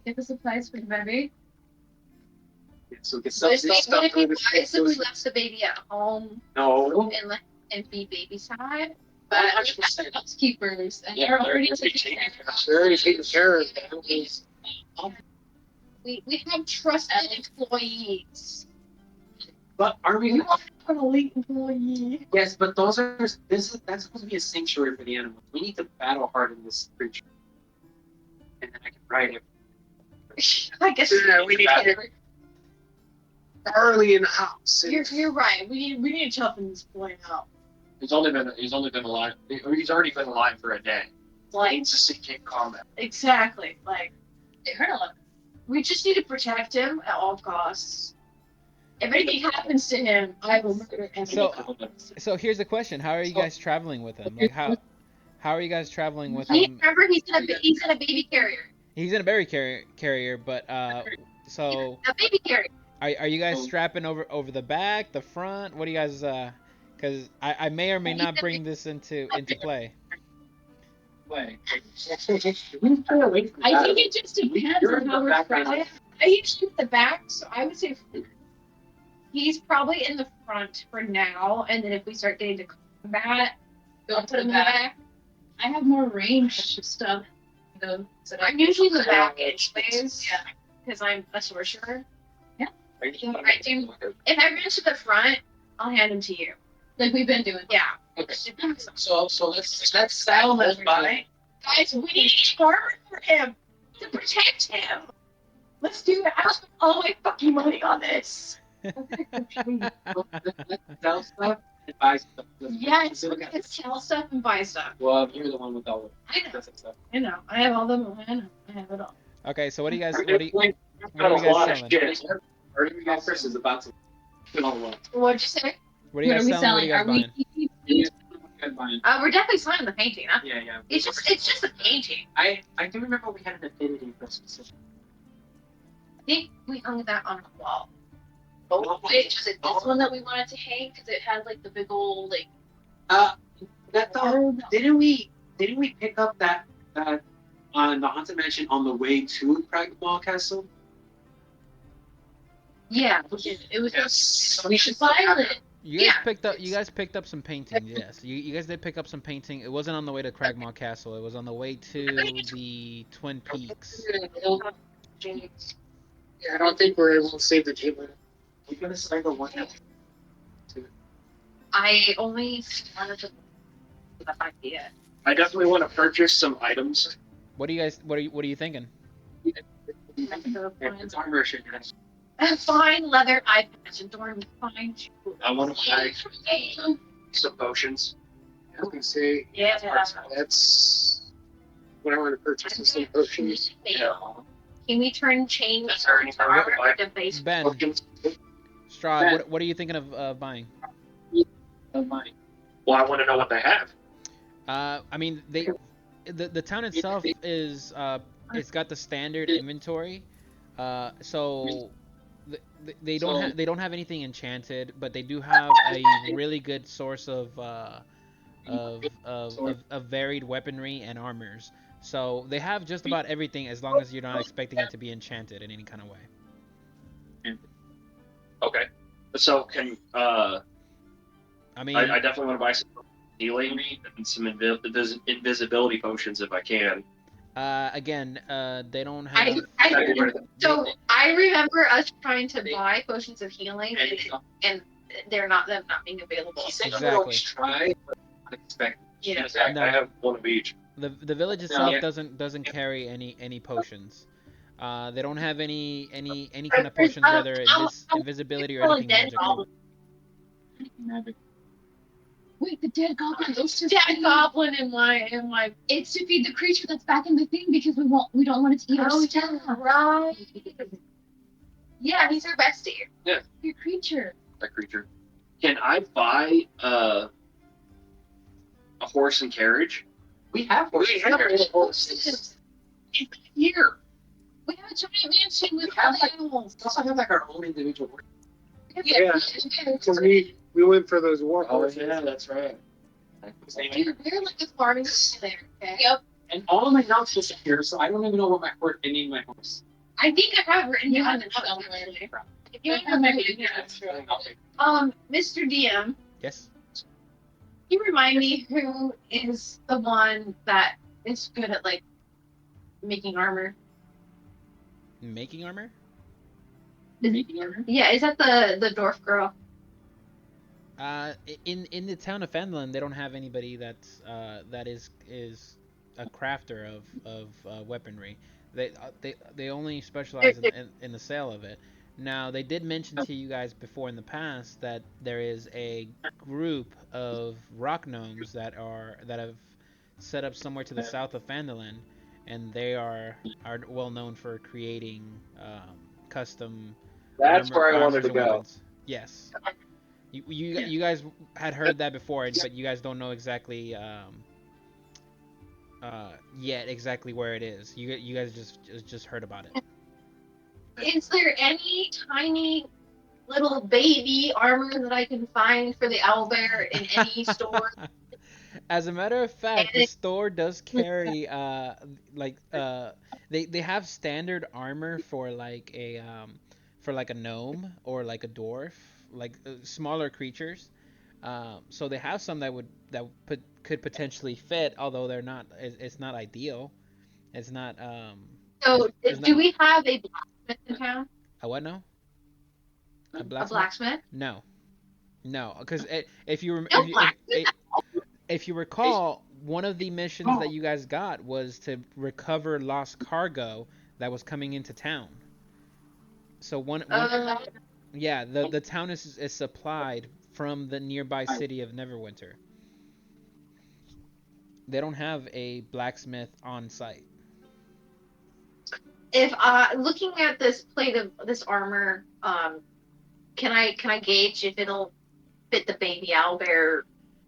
get the supplies for the baby. So get But some if stuff. we left the baby at home No. and be babyside, But 100%. housekeepers, and Yeah, they're already they're taking care of They're already taking care of it. we have trusted employees. But are we? We want an elite employee. Yes, but that's supposed to be a sanctuary for the animals. We need to battle hard in this creature, and then I can ride it. I guess Yeah, we need to. early in the house. You're right. We need to toughen this boy out. He's only been alive. He's already been alive for a day. Like It's just in combat. exactly. Like It hurt a lot. we just need to protect him at all costs. If anything happens to him, I will murder him. So here's the question: how are you guys traveling with him? Like how are you guys traveling with He, him? remember, he's in a baby carrier. He's in a berry carrier, but so A baby carrier. are you guys strapping over the back, the front? What do you guys? Because I may or may not bring this into play. Play. I think it just depends on how we're trying. I usually with the back, so I would say he's probably in the front for now, and then if we start getting to combat, Go I'll to put him the in the back. back. I have more range stuff. Though, so I'm usually the back anyways, Yeah. because I'm a sorcerer. Right, If I run to the front, I'll hand him to you. like we've been doing. Yeah. Okay. So let's saddle this by. Guys, we need armor for him to protect him. Let's do it. I spent all my fucking money on this. Sell stuff and buy stuff. Yeah, it's sell stuff and buy stuff. Well, you're the one with all I know. the stuff. I know. I have all the I know. I have it all. Okay, so what do you guys? We're What do you doing what are you a lot guys of selling? shit. Already got Chris is about to put on one. What'd you say? What are you What guys are we selling? What are selling? you guys Are buying? we? Good buying. We're definitely selling the painting. Huh? Yeah. It's just a painting. I do remember we had an affinity for a specific. I think we hung that on a wall. Oh, wait, was it this one that we wanted to hang? Because it had like the big old like. That thought, didn't we pick up that on the haunted mansion on the way to Cragmaw Castle? Yeah. It was Yes. we should violet. You guys Yeah. picked up some paintings. Yes, you guys did pick up some painting. It wasn't on the way to Cragmaw Castle. It was on the way to the Twin Peaks. Yeah, I don't think we're able to save the table. We're gonna start the one. I only wanted to the idea. I definitely want to purchase some items. What do you guys? What are you thinking? It's armor shit. Guys. A fine leather eye patch adorned with fine jewels. I want to buy some potions. I was gonna say Yeah. that's what I want to purchase is some potions. Can we turn chains That's already into armor like- to base? Ben, Potions. Strahd, what are you thinking of buying? Mine. Well, I want to know what they have. I mean, the town itself is it's got the standard inventory, so they don't have anything enchanted, but they do have a really good source of varied weaponry and armors. So they have just about everything as long as you're not expecting it to be enchanted in any kind of way. Okay. So can I mean, I definitely want to buy some healing and some invisibility potions if I can. again, they don't have. So I remember us trying to buy potions of healing, and them not being available. He said you Exactly. always try, but unexpected. Yeah. I have one of each. The village itself Yeah. doesn't carry any potions. They don't have any kind of potions, whether invisibility or anything magical. Magic. Wait, the dead goblin. Those two. Dead goblin in my. It's to feed the creature that's back in the thing because we don't want it to eat our stuff. Right. Yeah, he's our bestie. Your creature. That creature. Can I buy a horse and carriage? We have horses. Here. We have a giant mansion with We have, all like- animals. We also have like our own individual horse. Yeah. Because we went for those war horses. that's right. Dude, we're like a farming there. Okay. Yep. And all of my notes disappear, so I don't even know what my horse. Any of my horse. I think I have written You down have the it notes. somewhere. If you remember, Mr. DM, Yes. you remind me who is the one that is good at like making armor. Making armor? Making armor. Yeah, is that the dwarf girl? In the town of Fenland, they don't have anybody that's that is a crafter of weaponry. They only specialize in the sale of it. Now, they did mention to you guys before in the past that there is a group of rock gnomes that have set up somewhere to the south of Phandalin, and they are well known for creating custom That's where I wanted armors to and go. weapons. Yes, you guys had heard that before, but you guys don't know exactly yet exactly where it is. You guys just heard about it. Is there any tiny little baby armor that I can find for the owlbear in any store? As a matter of And fact, the store does carry like they have standard armor for like a gnome or like a dwarf, like smaller creatures. So they have some could potentially fit, although they're not. It's not ideal. It's not so, it's not do we have a blacksmith in town? a what now? A A blacksmith? blacksmith? No, no, because if you No blacksmith. if you recall, one of the missions that you guys got was to recover lost cargo that was coming into town. So yeah, the town is supplied from the nearby city of Neverwinter. They don't have a blacksmith on site. If looking at this plate of this armor, can I gauge if it'll fit the baby owlbear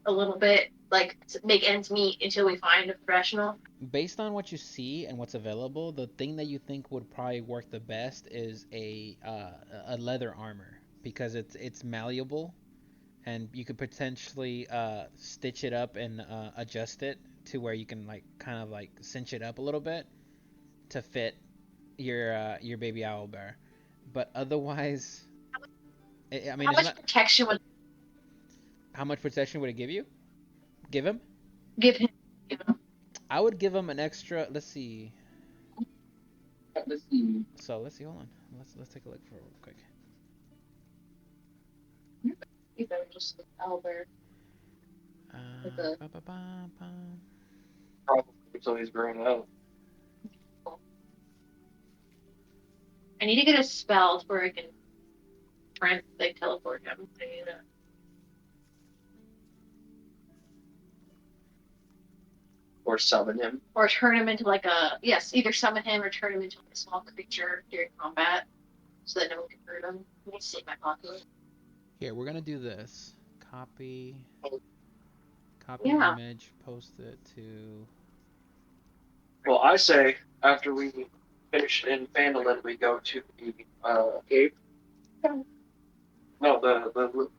a little bit, like to make ends meet until we find a professional? Based on what you see and what's available, the thing that you think would probably work the best is a leather armor because it's malleable and you could potentially stitch it up and adjust it to where you can like kind of like cinch it up a little bit to fit your baby owl bear. But otherwise, I mean, How it's much not. protection would How much protection would it give you? Give him? give him? You know? I would give him an extra. Let's see. Let's see. So let's see. Hold on. Let's take a look for real quick. You better just owlbear. Okay. Probably until he's grown up. I need to get a spell where I can like teleport him. I need to- Or summon him. Or turn him into like a either summon him or turn him into like a small creature during combat, so that no one can hurt him. Let me see my pocket. Here, we're gonna do this. Copy. Oh. Copy Yeah. image. Post it to. Well, I say after we finish in Phandalin, we go to the cave. No, the little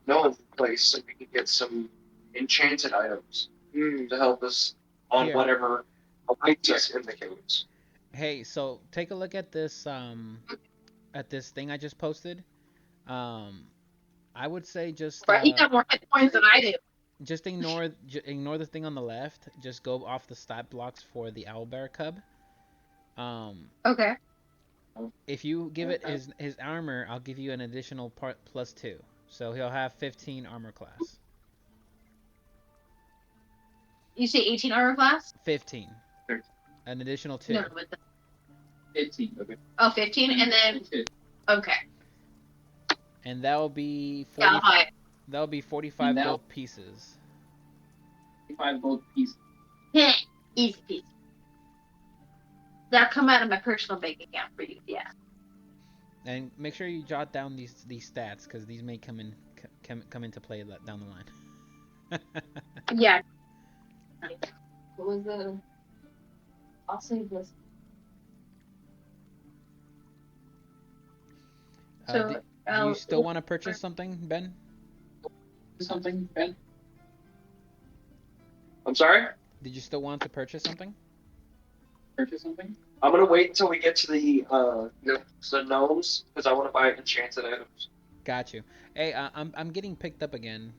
no place, so we can get some enchanted items to help us on Here. whatever awaits us in the caves. Hey, so take a look at this thing I just posted. I would say just Right, he got more hit points than I do. just ignore the thing on the left. Just go off the stat blocks for the owlbear cub. Okay. If you give it his armor, I'll give you an additional part +2. So he'll have 15 armor class. You say 18 armor class? 15. An additional 2. No, but 15. Okay. oh, 15, and then okay. And that'll be Yeah, I'll buy it. that'll be 45 Now- gold pieces. 5 gold pieces. Easy peasy. That'll come out of my personal bank account for you. Yeah. And make sure you jot down these stats because these may come into play down the line. Yeah. What was the? I'll save this. So, do you still want to purchase something, Ben? Something, Ben? I'm sorry? Did you still want to purchase something? Purchase something? I'm gonna wait until we get to the gnomes because I want to buy enchanted items. Got you. Hey, I'm getting picked up again.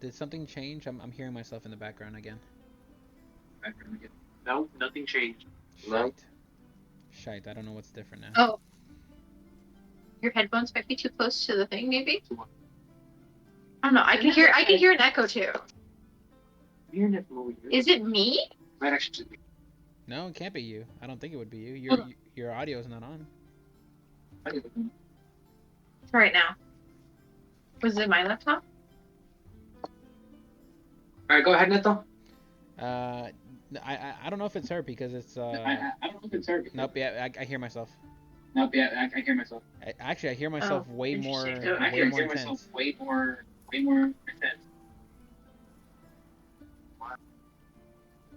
Did something change? I'm hearing myself in the background again. No, nothing changed. No. Shite. I don't know what's different now. Oh. Your headphones might be too close to the thing, maybe? I don't know. I can hear an echo too. You're never over here. Is it me? Might actually be. No, it can't be you. I don't think it would be you. Your audio is not on. Try it now. Was it my laptop? Alright, go ahead, Neto. I don't know if it's her because it's I don't know if it's her. nope. Yeah, I hear myself. Nope, yeah, I hear myself. Actually, I hear myself way more interesting. I way hear more myself intense. way more intense.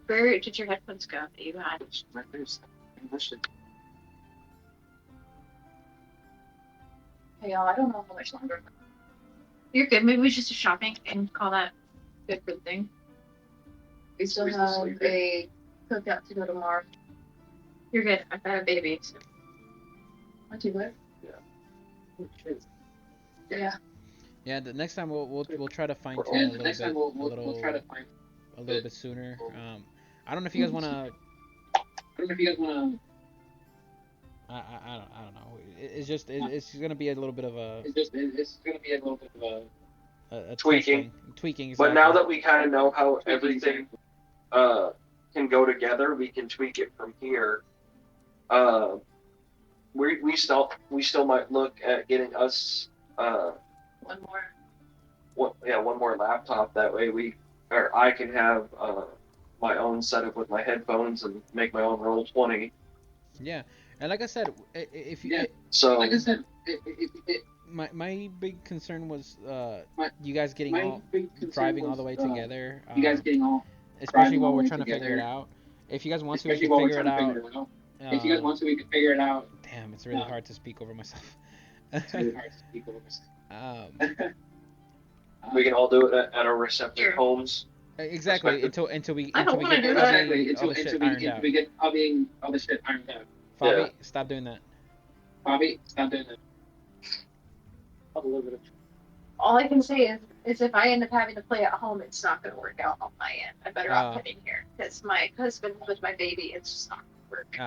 Where did your headphones go that you had? Right there's Hey, y'all, I don't know how much longer. You're good. Maybe we should just shopping and call that good thing. We still have a cookout to go tomorrow. You're good. I've got a baby. So. Aren't you good? Yeah. Yeah, the next time we'll try to fine Yeah, tune the next time we'll try to find a little bit sooner. I don't know if you guys wanna. I don't know if you guys wanna I don't know. It's gonna be a little bit of it's gonna be a little bit of a Tweaking. tweaking. But Exactly. now that we kind of know how everything can go together, we can tweak it from here. We still might look at getting us One more. one more laptop. That way I can have my own setup with my headphones and make my own Roll20. Yeah, and like I said, if you Yeah. So like I said, my big concern was My- you guys getting my all big concern driving all was, the way together. you guys getting all especially driving while all the we're way trying to figure it together. out. If you guys want to, we Especially can while we're figure it trying to out. figure it out. If you guys want to, we can figure it out. Damn, it's really hard to speak over myself. It's really hard to speak over this. we can all do it at our respective Sure. homes. Exactly. Perspective. Until we I don't get wanna do all that. Exactly. all the shit ironed out. We get all the shit ironed out. Fabi, Yeah. stop doing that. Bobby, stop doing that. A little bit of All I can say is if I end up having to play at home, it's not going to work out on my end. I'm better off heading here because my husband with my baby, it's just not going to work.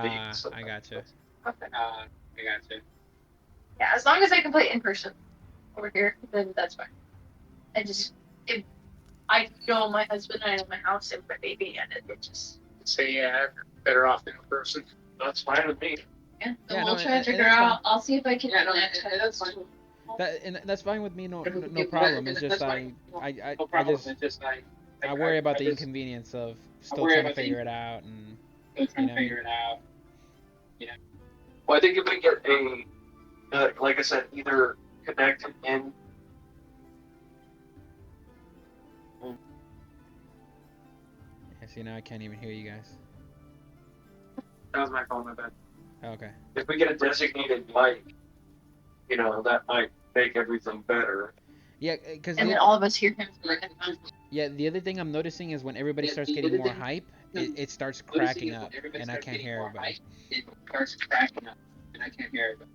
I gotcha. Okay. I got you. Yeah, as long as I can play in person over here, then that's fine. I know my husband, I know my house, and my baby, and it just. Say, yeah, better off in person. That's fine with me. Yeah, Yeah, we'll no, try and to figure that's fine. out. I'll see if I can. Yeah, no, that's fine. That's fine with me. No Yeah, problem. It's that's just fine. I No problem. just It's just I worry about the just inconvenience of still worry trying to about the figure it out and still trying you to know. figure it out. Well, I think if we get like I said, either connected in. Yeah, see now I can't even hear you guys. That was my phone, my bad. Oh, okay. If we get a designated mic, that might make everything better. Yeah, because And then all of us hear him. the other thing I'm noticing is when everybody Yeah, starts the getting other more thing- hype, it starts Noticing cracking is when up, everybody and I starts can't getting hear more everybody. hype, it starts cracking up, and I can't hear everybody.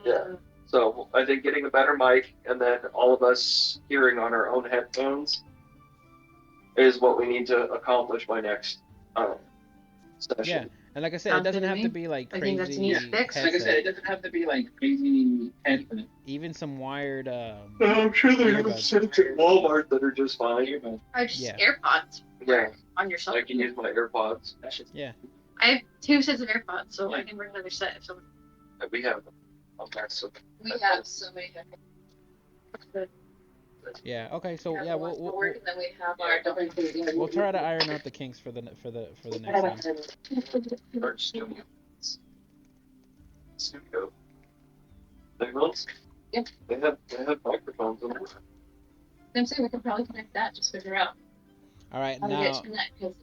Yeah. So I think getting a better mic and then all of us hearing on our own headphones is what we need to accomplish by next session. Yeah, and like I said, it Sounds doesn't good to have me. to be like I think that's an crazy easy fix. Like I said, it headset. doesn't have to be like crazy headphones. Even some wired. I'm sure they have Earbuds. some at Walmart that are just fine. Earbuds. I just Yeah. AirPods Yeah, on your cell I can use my AirPods. That shit's I have 2 sets of AirPods, so I can bring another set if someone. We have a mess of. We have so many. Yeah. Okay. So yeah, we'll work, and then we have our. we'll try to iron out the kinks for the next time. Our studio. Signals? Yeah. They have microphones in them. I'm saying we can probably connect that. Just figure out All right. how to get to connect because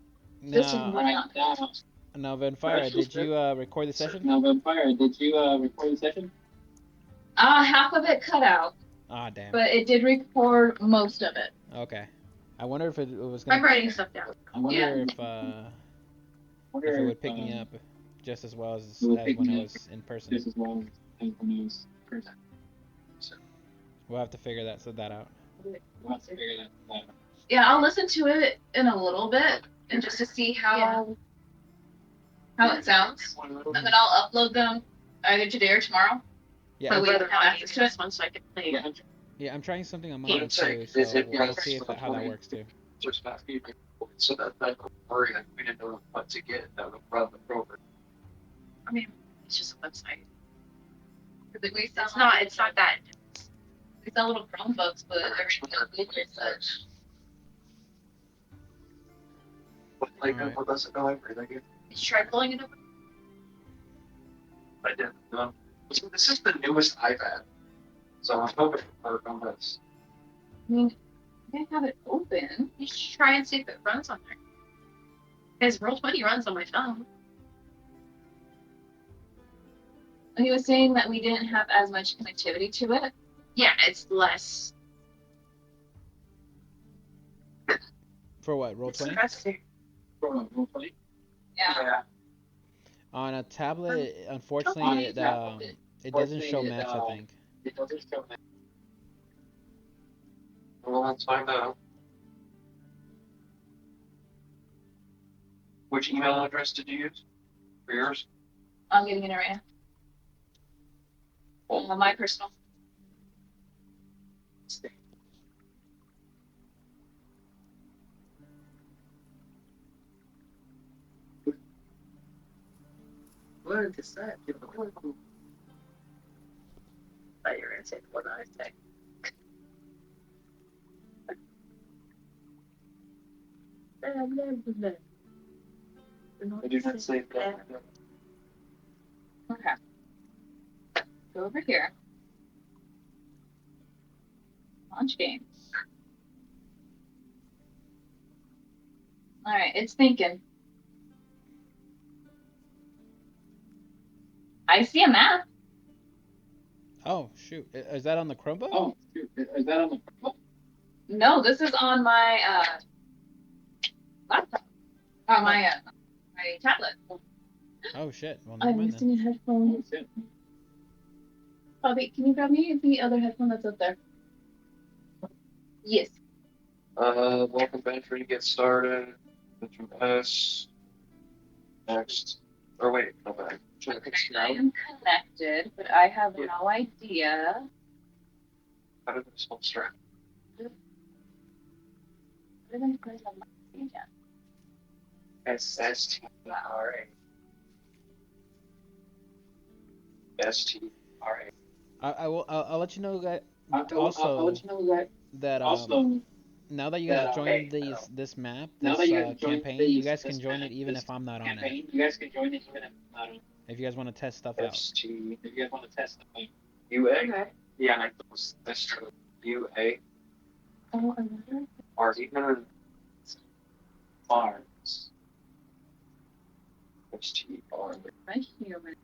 this is Now, not. now, Venfire, did you record the session? Now, Vampire, did you record the session? Half of it cut out, Ah, damn. but it did record most of it. Okay. I wonder if it was I'm gonna. writing stuff down. I wonder Yeah. if it would pick me up just as well as it would as pick when me I up was in person. just as well as when it was person. We'll have to figure that out. We'll have to figure that out. Yeah, I'll listen to it in a little bit and just to see how it sounds, and then I'll upload them either today or tomorrow. Yeah. But I'm, we don't Rather have not access use to it. this one so I can play. Yeah, yeah. I'm trying something on my Yeah, end it's like- too, so is it- we'll see how that works too. Just not even. So that I'm worried that we didn't know what to get that would run the program. I mean, it's just a website. Because we sell It's not that. we sell little Chromebooks, but everything else is such. But like, Alright. what does it go over? Like, Did you try pulling it up? I didn't know. So this is the newest iPad, so I'm hoping to work on this. I mean, you can have it open. You should try and see if it runs on there. Because Roll20 runs on my phone. He was saying that we didn't have as much connectivity to it. Yeah, it's less. For what? Roll It's 20? faster. Roll20? Yeah. On a tablet, unfortunately, it doesn't show maps. I think. It doesn't show that. Well, let's find out. Which email address did you use for yours? I'm getting it right now. My personal. What is that? I thought you were going to say what I say. I do not say that. Okay. Go over here. Launch game. All right, it's thinking. I see a map. Oh shoot! Is that on the Chromebook? Oh, shoot. Is that on the? No, this is on my laptop. My tablet. Oh shit! Well, never mind then. missing a headphone. Bobby, can you grab me the other headphone that's up there? Yes. Welcome back for you get started. Control S. Next. Or wait, no back. Okay, I am connected, but I have no idea. How did this one start? What did I put on my page at? SSTRA. STRA. I'll let you know that. I'll Also, let you know that. that now that you guys that, joined okay, this map, now this that you guys joined campaign, you these- guys this can join map, it even this if I'm not on it. campaign, you guys can join it even if I'm not on it. If you guys want to test stuff out. ST. If you guys want to test the thing. UA. Okay. Yeah, like That's true. UA. Oh, I wonder. Or even Mars. STR. My human.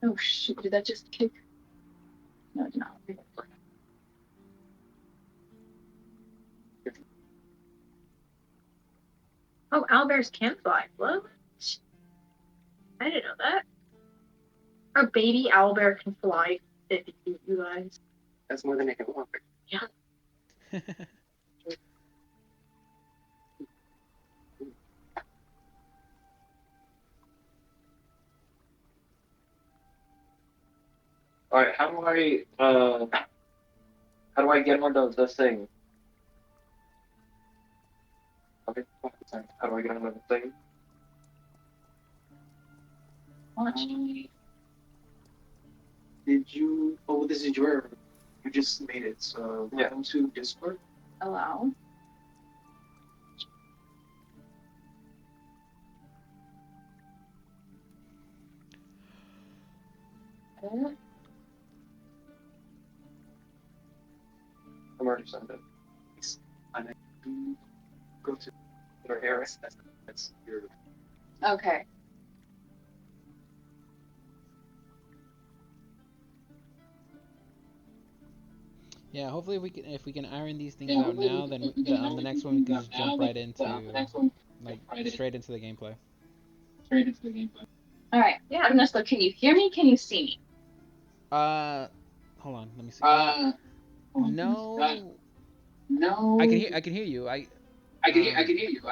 Oh shoot! Did that just kick? No, it did not. Oh, owlbears can fly. What? I didn't know that. A baby owlbear can fly 50 feet, you guys. That's more than I can walk. All right. How do I get onto this thing? Okay. How do I get onto the thing? Did you? Oh, this is your. You just made it. So Yeah. welcome to Discord. Allow. I'm already sent it. And then go to Or here. that's your. Okay. Yeah, hopefully if we can iron these things out now, then on the next one we can just jump right into straight into the gameplay. All right. Yeah. Ernesto, can you hear me? Can you see me? Hold on, let me see. No, No. I can hear you. I can hear you.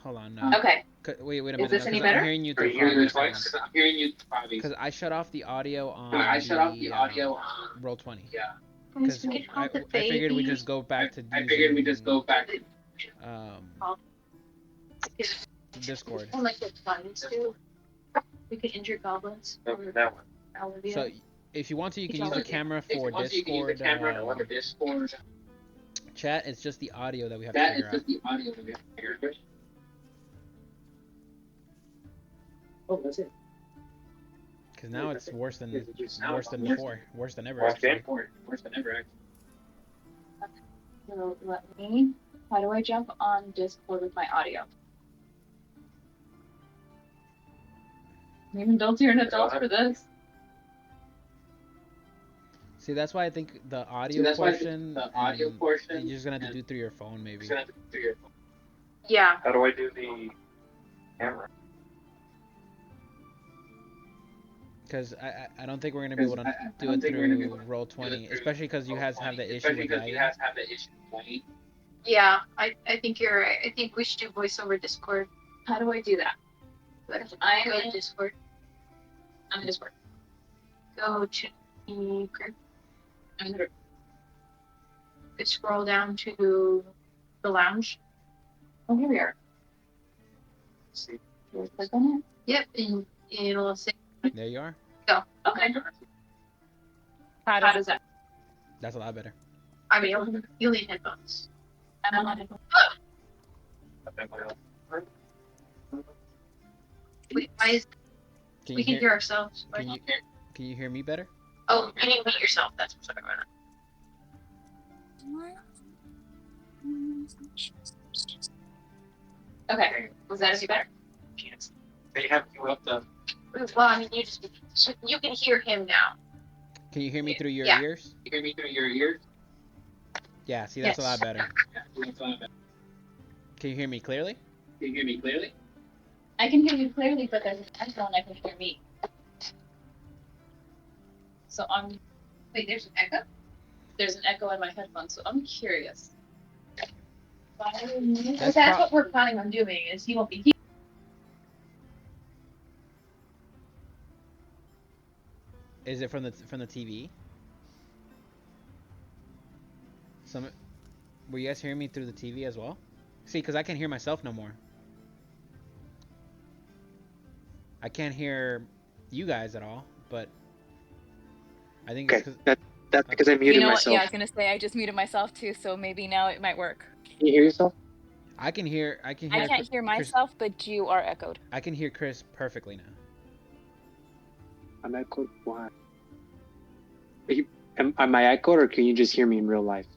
Hold on, no. Okay. Wait a minute. Is this no, any 'cause better? I'm hearing you Are through you hearing this Froggy. twice? I'm hearing you probably. Because I shut off the audio on I shut off the the audio on. Roll 20. Yeah. Because We can I, help the I figured we baby. just go back to I figured we just go back to um, Discord. Or like the funds do. We could injure goblins. Okay, that one. Olivia. So if you want to, you can It's use the all- camera If for you want to, you can use the Discord camera for Discord. chat. It's just the audio that we have to That is figure out. just the audio that we have to figure out. Oh, that's it. Because now it's worse than Worse than before, worse than ever. Worse Actually. than ever. Actually. So let me. How do I jump on Discord with my audio? Even adults are an adult for this. See, that's why I think the audio that's why portion, the audio and portion you're just gonna have to do through your phone, maybe. You're gonna have to do your phone. Yeah. How do I do the camera? Because I don't think we're gonna be able to I do don't it think we're gonna be through able to roll do it 20, through especially because you guys have the issue Especially with because you lagging. guys have the issue with lagging. Yeah, I think you're right. I think we should do voice over Discord. How do I do that? I go to Discord. I'm in Discord. Go to the group. I'm in the group. You scroll down to the lounge. Oh, here we are. See. Do I click on it? Yep, and it'll say There you are. go. Okay. How How does that? That's a lot better. I mean, you'll need headphones. I'm on it. Wait, why is Can we you can hear? hear ourselves? Can you hear me better? Oh, you need to mute yourself. That's what's going on. Okay. Was that any better? They have you up the. Well, I mean, you can hear him now. Can you hear me through your Yeah. ears? You hear me through your ears? Yeah. See, that's a lot better. That's a lot better. Can you hear me clearly? Can you hear me clearly? I can hear you clearly, but there's an echo and I can hear me. So I'm. Wait, there's an echo? There's an echo in my headphones, so I'm curious. That's That's what we're planning on doing. Is he won't be here. Is it from the TV? Were you guys hearing me through the TV as well? See, because I can't hear myself no more. I can't hear you guys at all, but I think it's Okay, 'cause- that's because I muted You know what? myself. Yeah, I was gonna say I just muted myself too, so maybe now it might work. Can you hear yourself? I can hear. I can't hear Chris, myself, but you are echoed. I can hear Chris perfectly now. I'm echoed. Why? Am I echoed, or can you just hear me in real life?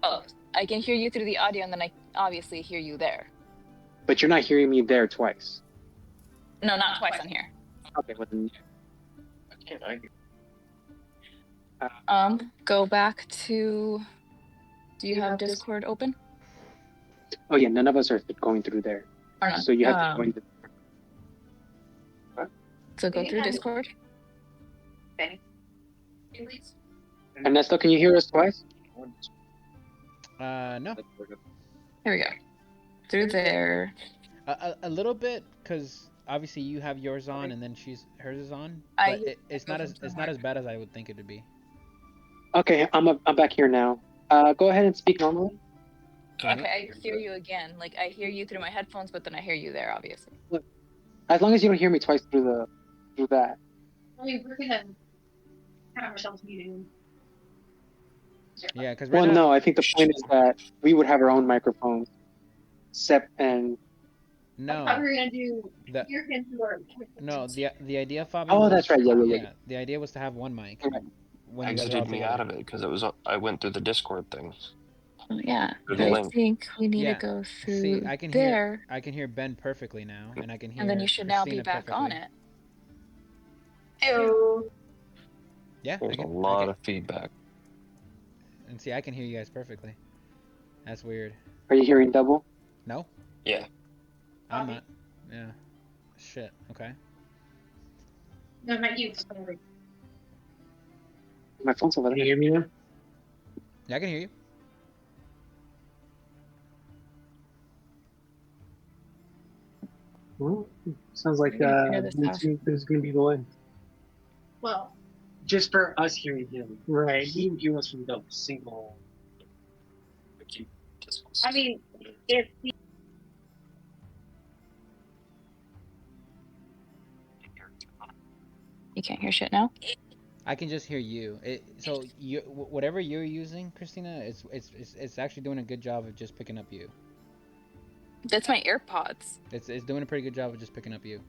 Oh, I can hear you through the audio, and then I obviously hear you there. But you're not hearing me there twice. No, not twice on here. Okay, well then. Can't I? Go back to. Do you have Discord open? Oh yeah, none of us are going through there. Or not? So you have to go into. So go through Discord. Ernesto, can you hear us twice? No. Here we go. Through there. A little bit, because obviously you have yours on, and then hers is on. I- But it's not as bad as I would think it would be. Okay, I'm back here now. Go ahead and speak normally. Okay, I hear you again. Like I hear you through my headphones, but then I hear you there, obviously. As long as you don't hear me twice through that. I mean, we're gonna have ourselves muted. Yeah, because Well, no, I think the point is that we would have our own microphones. And I no, thought we were gonna do the hear him through our. no the idea, Fabian. oh, was- that's right. Yeah. The idea was to have one mic. Okay. When you guys are all Exited me together. out of it because I went through the Discord thing. Oh, yeah. Through But the I link. think we need Yeah. to go through See, I can there, I can hear Ben perfectly now, and I can hear. and then you should now be Christina back on perfectly. it. Ew. Yeah, There's a lot of feedback. And see, I can hear you guys perfectly. That's weird. Are you hearing double? No, Yeah. I'm not. Yeah. Shit. Okay. No, not you. My phone's over there. Can you hear me now? Yeah, I can hear you. Well, sounds like We're gonna figure this out. Bluetooth is going to be the way. Well, just for us hearing him. Right. He wants from the single. I mean, if You can't hear shit now? I can just hear you. So whatever you're using, Christina, it's actually doing a good job of just picking up you. That's my AirPods. It's doing a pretty good job of just picking up you.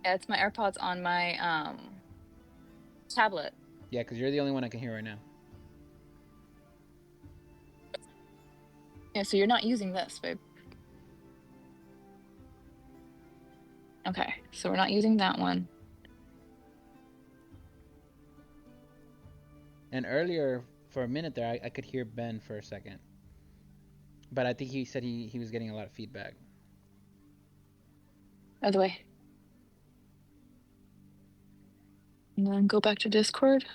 Yeah, it's my AirPods on my tablet. Yeah, because you're the only one I can hear right now. Yeah, so you're not using this, babe. Okay, so we're not using that one. And earlier, for a minute there, I could hear Ben for a second. But I think he said he was getting a lot of feedback. By the way. And then go back to Discord.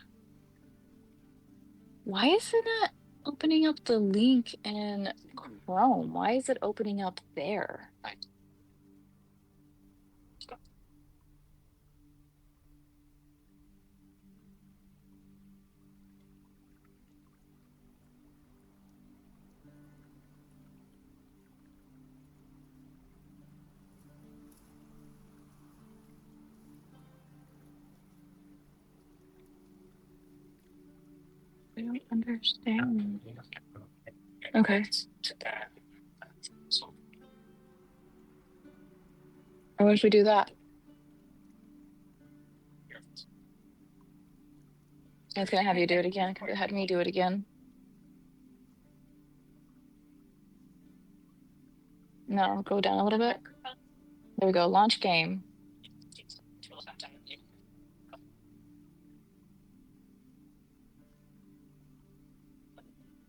Why is it not opening up the link in Chrome? Why is it opening up there? I don't understand. Okay. Or what if we do that? It's gonna have you do it again because it had me do it again. No, go down a little bit. There we go. Launch game.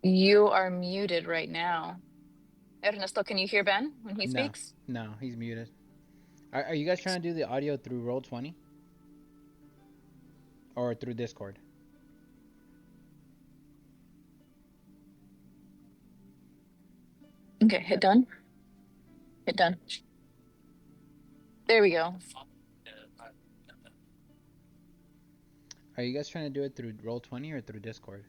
You are muted right now. Ernesto, can you hear Ben when he speaks? No, he's muted. Are you guys trying to do the audio through Roll20? Or through Discord? Okay, hit done. Hit done. There we go. Are you guys trying to do it through Roll20 or through Discord?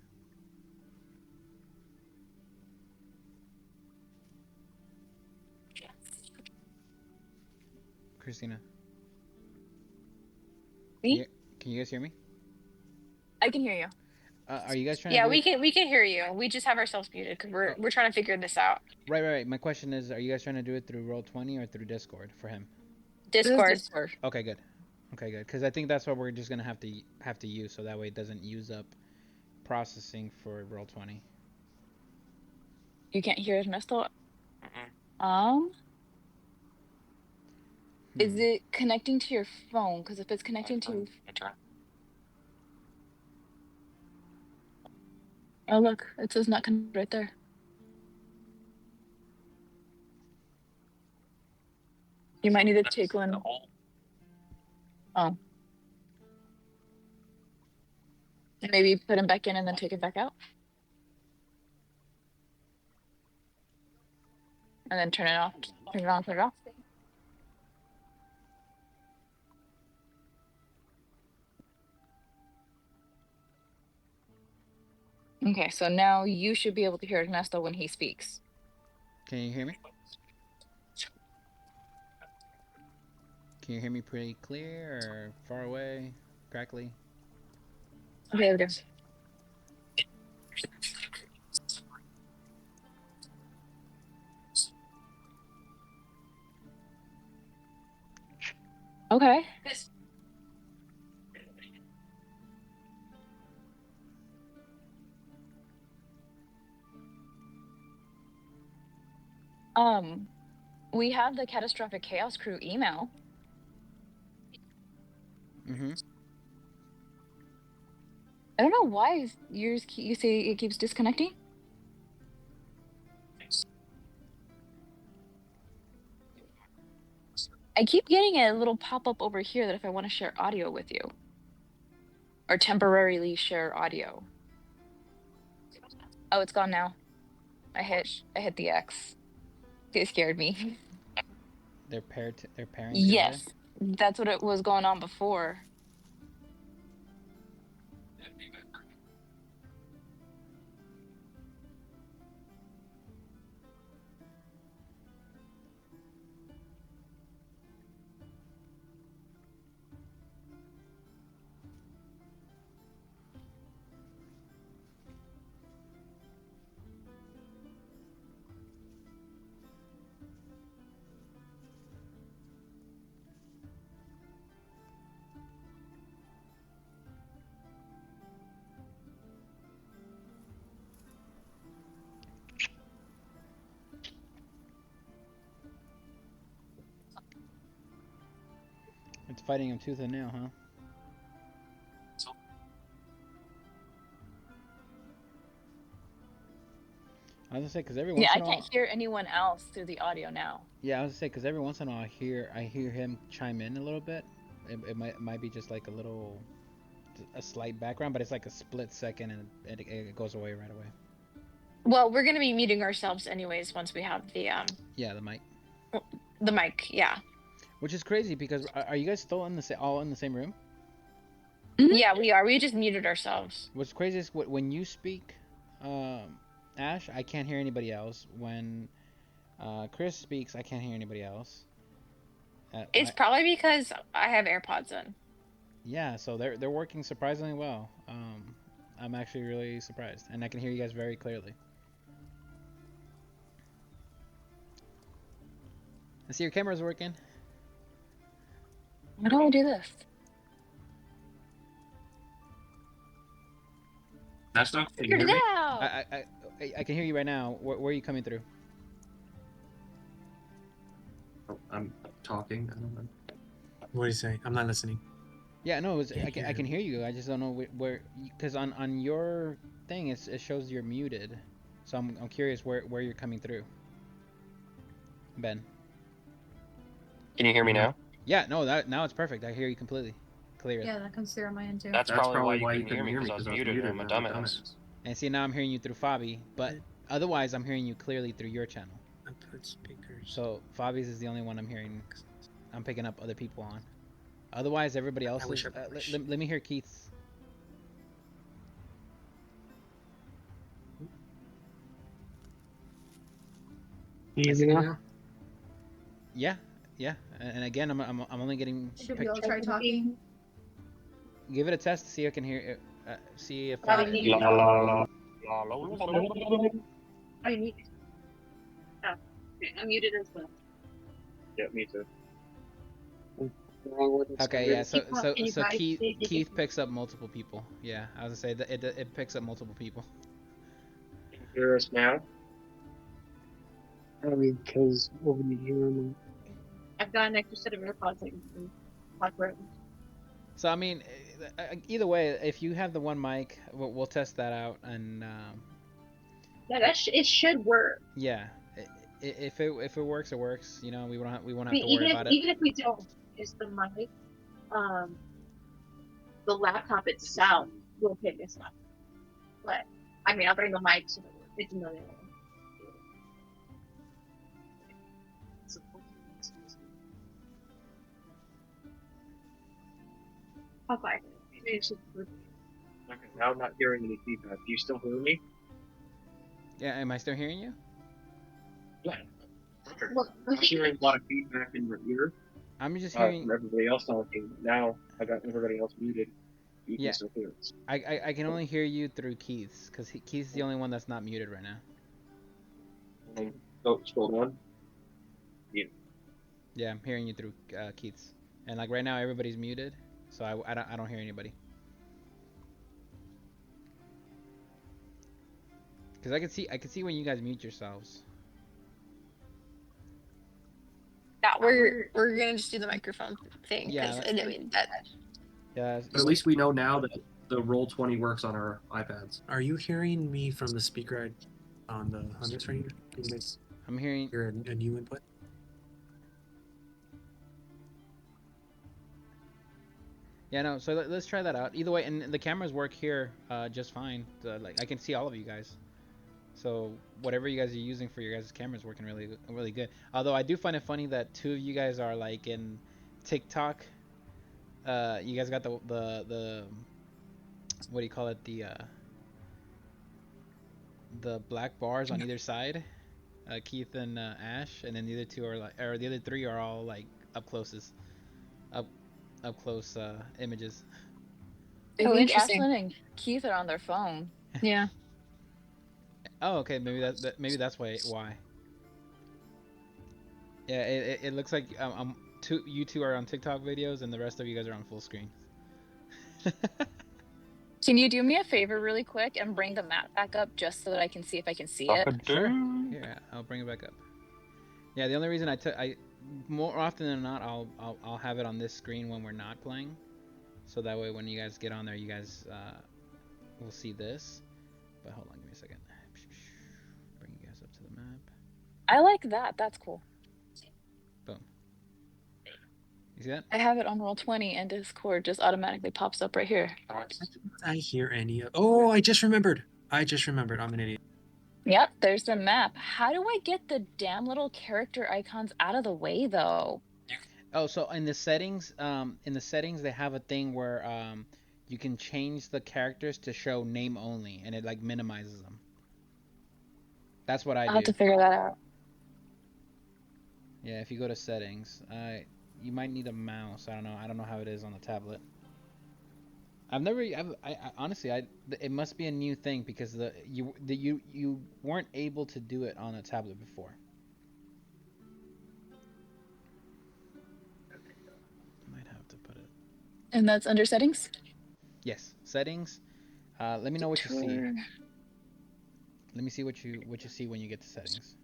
Christina? Me? Can you guys hear me? I can hear you. Are you guys trying Yeah, to do we can hear you. We just have ourselves muted because we're trying to figure this out. Right. My question is, are you guys trying to do it through Roll20 or through Discord for him? Discord. Okay, good. Because I think that's what we're just gonna have to use, so that way it doesn't use up processing for Roll20. You can't hear Ernesto? Is it connecting to your phone? Because if it's connecting to... Oh, look. It says not connected right there. You might need to take one. Oh. Maybe put him back in and then take it back out. And then turn it off. Turn it on, turn it off. Okay, so now you should be able to hear Ernesto when he speaks. Can you hear me? Can you hear me pretty clear or far away? Crackly? Okay, there we go. Okay. We have the Catastrophic Chaos Crew email. Mm-hmm. I don't know why yours you say it keeps disconnecting. I keep getting a little pop-up over here that if I want to share audio with you or temporarily share audio. Oh, it's gone now. I hit the X. It scared me. They're pairing together? Yes, that's what it was going on before. It's fighting him tooth and nail, huh? I was gonna say, because every once Yeah, I in a while, can't hear anyone else through the audio now. yeah, I was gonna say, because every once in a while I hear him chime in a little bit. It might be just like a slight background, but it's like a split second and it goes away right away. Well, we're gonna be muting ourselves anyways once we have Yeah, the mic. the mic. Yeah. Which is crazy because are you guys still in all in the same room? Yeah, we are. We just muted ourselves. What's crazy is when you speak, Ash, I can't hear anybody else. When Chris speaks, I can't hear anybody else. It's probably because I have AirPods in. Yeah, so they're working surprisingly well. I'm actually really surprised, and I can hear you guys very clearly. I see your camera's working. How do I do this? That's not. Can you Figured hear it me? out. I can hear you right now. Where are you coming through? Oh, I'm talking. I don't know. What do you say? I'm not listening. Yeah, no, I can hear you. I just don't know where because on your thing it shows you're muted, so I'm curious where you're coming through. Ben. Can you hear me now? Yeah, no, now it's perfect. I hear you completely clear. Yeah, that comes through on my end too. That's probably why you couldn't hear me because I was muted and I'm a dumbass. And see, now I'm hearing you through Fabi, but otherwise I'm hearing you clearly through your channel. I put speakers. So Fabi's is the only one I'm hearing. I'm picking up other people on. Otherwise, everybody else is. Let me hear Keith's. Yeah, yeah. And again, I'm only getting. Should we all try talking? Give it a test to see if I can hear it. See if. I need. I need. Oh, okay, I'm muted as well. Yeah, me too. Okay, yeah. So Keith picks up multiple people. Yeah, I was gonna say that it picks up multiple people. Can you hear us now? Because over the year, I've got an extra set of AirPods I can talk around. So I mean, either way, if you have the one mic, we'll test that out and. Yeah, it should work. Yeah, if it works, it works. You know, we won't have to worry about it. Even if we don't use the mic, the laptop itself will pick us up. But I mean, I'll bring the mic so it's another. Okay. Okay, now I'm not hearing any feedback. Do you still hear me? Yeah, am I still hearing you? Yeah. I'm hearing a lot of feedback in your ear. I'm just hearing from everybody else talking. Now I got everybody else muted. You can still hear us. I can only hear you through Keith's, because Keith's the only one that's not muted right now. Oh, scroll down. Yeah. Yeah, I'm hearing you through Keith's, and like right now everybody's muted, so I don't hear anybody. Because I can see when you guys mute yourselves. Yeah, we're gonna just do the microphone thing. Yeah, I mean that. Yeah. But at least we know now that the Roll20 works on our iPads. Are you hearing me from the speaker on this right here? Can you I'm hearing a new input. Yeah, no. So let's try that out. Either way, and the cameras work here just fine. Like I can see all of you guys. So whatever you guys are using for your guys' cameras working really good. Although I do find it funny that two of you guys are like in TikTok. You guys got the what do you call it, the black bars on either side. Keith and Ash, and then the other two are like, or the other three are all like up close images. I think Ashlyn and Keith are on their phone. Yeah. Oh, okay. Maybe that's why. Yeah, it looks like you two are on TikTok videos, and the rest of you guys are on full screen. Can you do me a favor really quick and bring the map back up just so that I can see if I can see it? Sure. Yeah, I'll bring it back up. Yeah, the only reason more often than not, I'll have it on this screen when we're not playing, so that way when you guys get on there, you guys will see this. But hold on, give me a second. Bring you guys up to the map. I like that. That's cool. Boom. You see that? I have it on Roll20 and Discord just automatically pops up right here. I hear any of... Oh, I just remembered. I'm an idiot. Yep, there's the map. How do I get the damn little character icons out of the way though? Oh, so in the settings, they have a thing where you can change the characters to show name only, and it like minimizes them. That's what I I'll do. have to figure that out. Yeah, if you go to settings, you might need a mouse. I don't know how it is on the tablet. Honestly, it must be a new thing because you weren't able to do it on a tablet before. Might have to put it. And that's under settings? Yes, settings. Let me know what you see. Let me see what you see when you get to settings.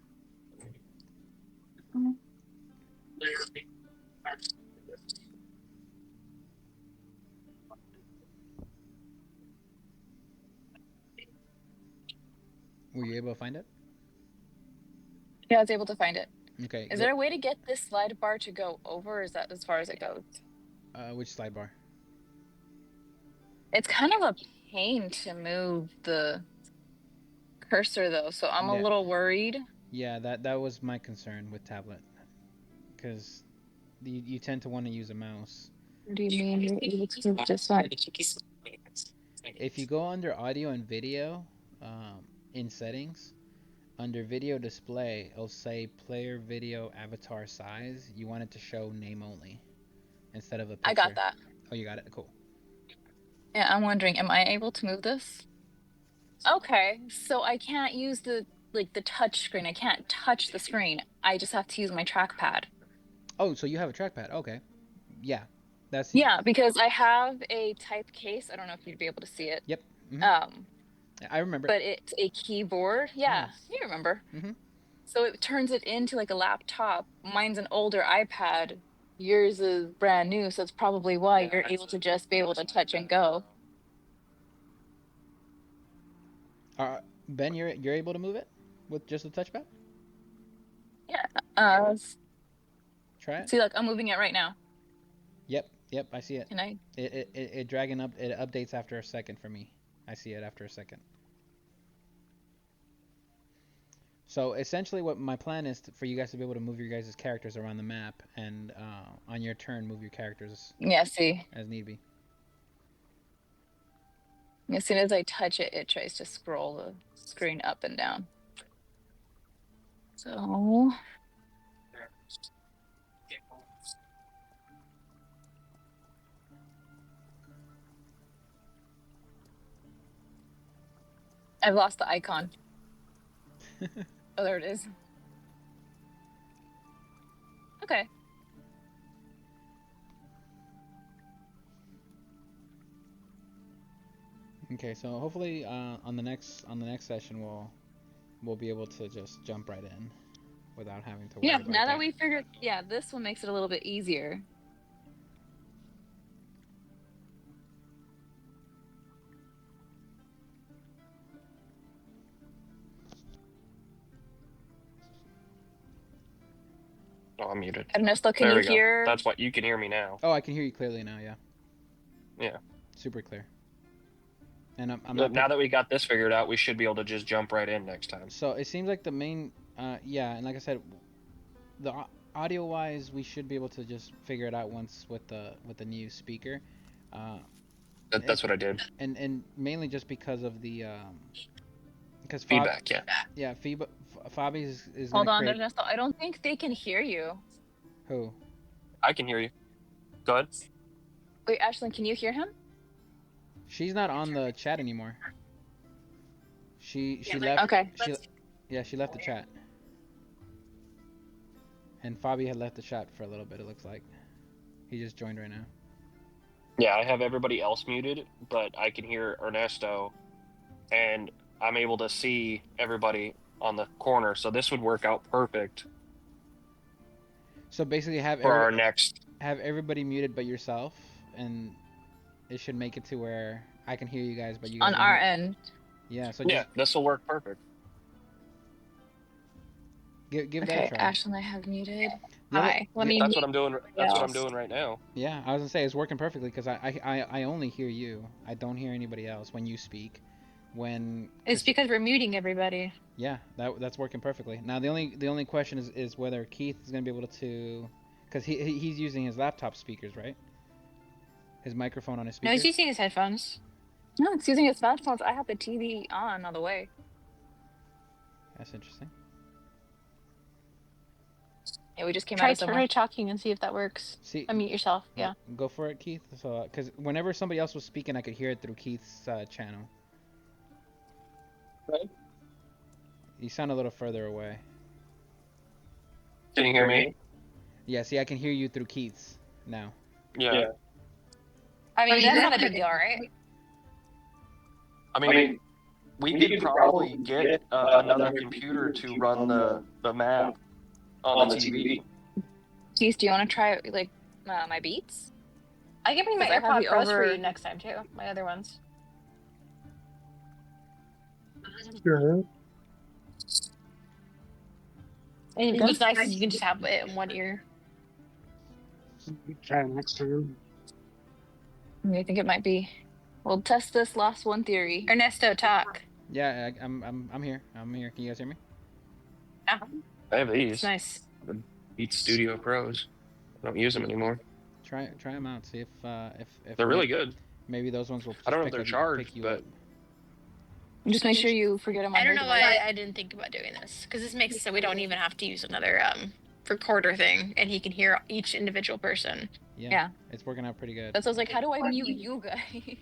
Were you able to find it? Yeah, I was able to find it. Okay. Is there a way to get this slide bar to go over, or is that as far as it goes? Which slide bar? It's kind of a pain to move the cursor though, so I'm a little worried. Yeah, that was my concern with tablet, because you tend to want to use a mouse. What do you mean you're able to move this one? If you go under audio and video, in settings, under video display, it'll say player video avatar size. You want it to show name only instead of a picture. I got that. Oh, you got it? Cool. Yeah, I'm wondering, am I able to move this? Okay, so I can't use the touch screen. I can't touch the screen. I just have to use my trackpad. Oh, so you have a trackpad. Okay. Yeah. Yeah, because I have a type case. I don't know if you'd be able to see it. Yep. Mm-hmm. I remember. But it's a keyboard. Yeah, nice. You remember. Mm-hmm. So it turns it into like a laptop. Mine's an older iPad. Yours is brand new, so it's probably why you're able to just be able to touch and go. Ben, you're able to move it with just a touchpad? Yeah. Try it. See, look, I'm moving it right now. Yep, I see it. Can I? It dragging up. It updates after a second for me. I see it after a second. So essentially, what my plan is for you guys to be able to move your guys' characters around the map, and on your turn, move your characters. Yeah, see. As need be. As soon as I touch it, it tries to scroll the screen up and down. So. I've lost the icon. Oh, there it is. Okay. Okay, so hopefully on the next session we'll be able to just jump right in without having to worry about now that we figured, this one makes it a little bit easier. Oh, I'm muted. Ernesto, can you hear? That's what you can hear me now. Oh, I can hear you clearly now. Yeah. Yeah. Super clear. And I'm not. Now that we got this figured out, we should be able to just jump right in next time. So it seems like the main, and like I said, the audio wise, we should be able to just figure it out once with the new speaker. That's what I did. And mainly just because of the because feedback. Yeah, feedback. Fabi is. Hold on, Ernesto. I don't think they can hear you. Who? I can hear you. Go ahead. Wait, Ashlyn, can you hear him? She's not on the chat anymore. She left. Okay. She left the chat. And Fabi had left the chat for a little bit. It looks like he just joined right now. Yeah, I have everybody else muted, but I can hear Ernesto, and I'm able to see everybody on the corner, so this would work out perfect. So basically, for our next. have everybody muted but yourself, and it should make it to where I can hear you guys, but you guys On won't our hear. end. Yeah. So Yeah, just this will work perfect. give that a Okay, try. Ashlyn, I have muted. The only, Hi. Let the, me That's mute what I'm doing. everybody That's what I'm else. doing right now. yeah, I was gonna say it's working perfectly because I only hear you. I don't hear anybody else when you speak. When It's because we're muting everybody. yeah, that's working perfectly. Now the only question is whether Keith is gonna be able to, because he's using his laptop speakers, right? His microphone on his No, speaker. he's using his headphones. No, it's using its smartphones. I have the TV on all the way. That's interesting. Yeah, we just came out Try of somewhere. talking and see if that works. See, Unmute yourself. Yeah. go for it, Keith. So, because whenever somebody else was speaking, I could hear it through Keith's channel. Right. You sound a little further away. Can you hear me? Yeah, see, I can hear you through Keith's now. Yeah. I mean, that's not a big deal, right? I mean, we could probably get another computer to run the map on the TV. Keith, do you want to try like my beats? I can bring my 'Cause I have AirPod you Pros for over- you next time too. My other ones. Sure. And what's nice is you can just have it in one ear. Try it next time. I think it might be. We'll test this last one theory. Ernesto, talk. Yeah, I'm here. I'm here. Can you guys hear me? Yeah, I have it's these. nice. The Beat Studio Pros. I don't use them anymore. Try them out. See if They're really good. maybe those ones will. Just I don't know if pick they're up- charged, pick you but up. Just make sure you forget them on I don't your know device. why I didn't think about doing this because this makes it so we don't even have to use another recorder thing, and he can hear each individual person. Yeah. It's working out pretty good. That's why I was like, how do I mute you guys?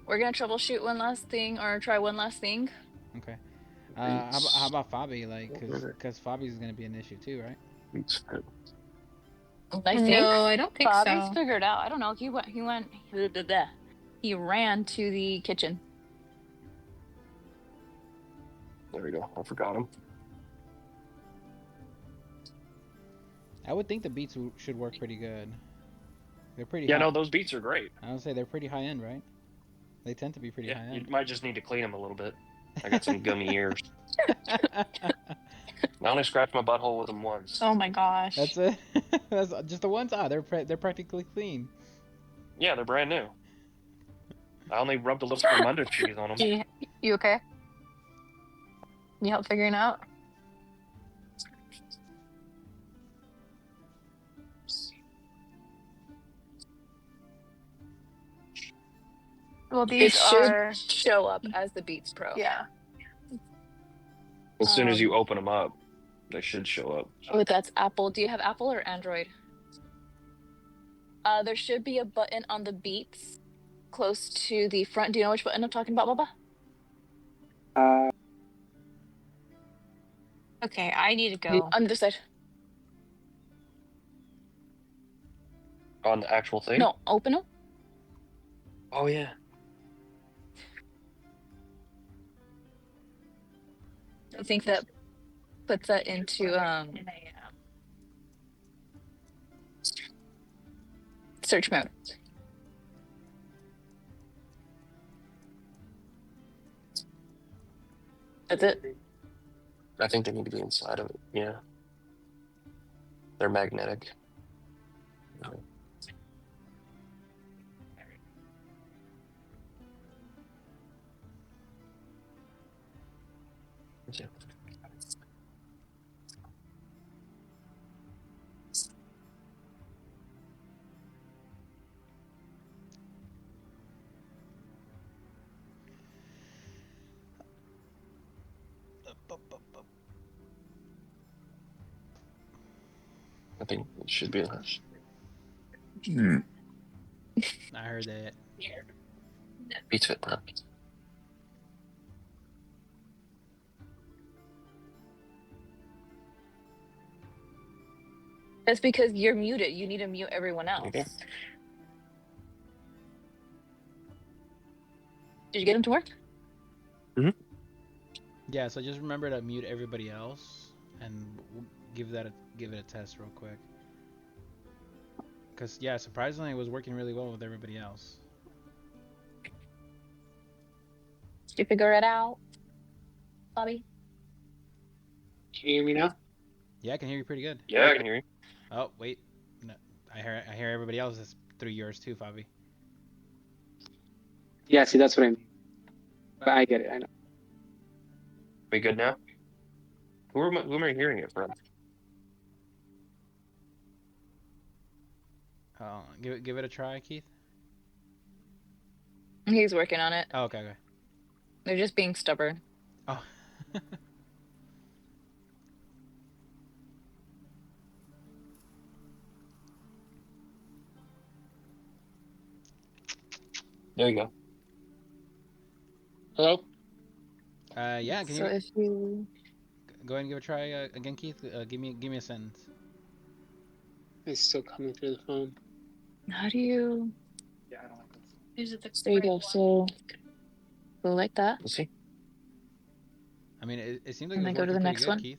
We're gonna troubleshoot one last thing or try one last thing. Okay. How about Fabi? Like, because Fabi's gonna be an issue too, right? I think No, I don't think Bobby's so. figured out. I don't know. He ran to the kitchen. There we go. I forgot them. I would think the beats should work pretty good. They're pretty. Yeah, high. no, those beats are great. I would say they're pretty high end, right? They tend to be pretty high Yeah, you end. might just need to clean them a little bit. I got some gummy ears. I only scratched my butthole with them once. Oh my gosh. That's it. That's just the ones. They're practically clean. Yeah, they're brand new. I only rubbed a little Armando cheese on them. You okay? You help figuring out? Well, It these should are show up as the Beats Pro. yeah. As soon as you open them up, they should show up. Oh, that's Apple. Do you have Apple or Android? There should be a button on the Beats close to the front. Do you know which button I'm talking about, Bubba? Okay, I need to go. On this side. On the actual thing? No, open them. Oh, yeah. I think that puts that into search mode. That's it. I think they need to be inside of it. Yeah. They're magnetic. Yeah. I think it should be. I heard that. Beats Fit Pro. That's because you're muted. You need to mute everyone else. Okay. Did you get him to work? Yeah. So just remember to mute everybody else. and we'll give it a test real quick. Cause yeah, surprisingly, it was working really well with everybody else. Did you figure it out, Bobby? Can you hear me now? Yeah, I can hear you pretty good. Yeah, I can hear you. Oh wait, no, I hear everybody else is through yours too, Fabi. Yeah, see, that's what I mean. But I get it. I know. We good now? Who am I hearing it from? Give it a try, Keith. He's working on it. Oh, okay. They're just being stubborn. Oh. There you go. Hello? Yeah, can So you if you go ahead and give it a try again, Keith? Give me a sentence. It's still coming through the phone. how do you Yeah, I don't like this. Is it the there you go. So go like that. Let's see. I mean, it seems like it And was then go to working the pretty next good, one. Keith.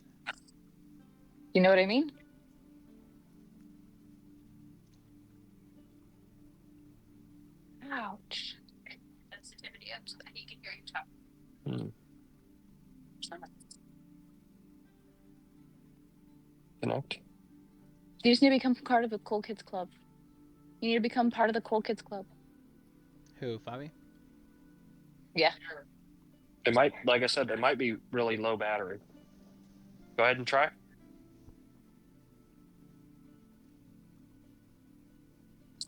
You know what I mean? Ouch. Sensitivity up so that he can hear you talk. Connect. You just need to become part of the Cool Kids Club. You need to become part of the Cool Kids Club. Who, Fabi? Yeah. It might, like I said, it might be really low battery. Go ahead and try.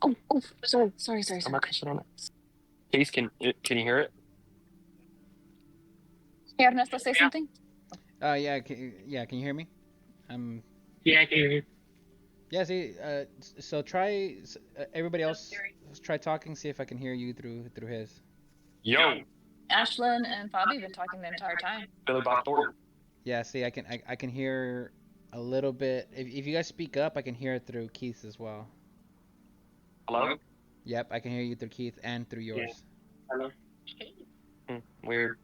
Oh, sorry. I'm not on it. Keith, can you hear it? Hey, Ernesto, say something. Yeah, can you hear me? Yeah, I can hear you. Yeah, see, so try everybody else try talking. See if I can hear you through his. Yo, Ashlyn and Bobby have been talking the entire time. Billy Bob Thornton. Yeah, see, I can hear a little bit. If you guys speak up, I can hear it through Keith's as well. Hello? Yep, I can hear you through Keith and through yours. Hello? Weird.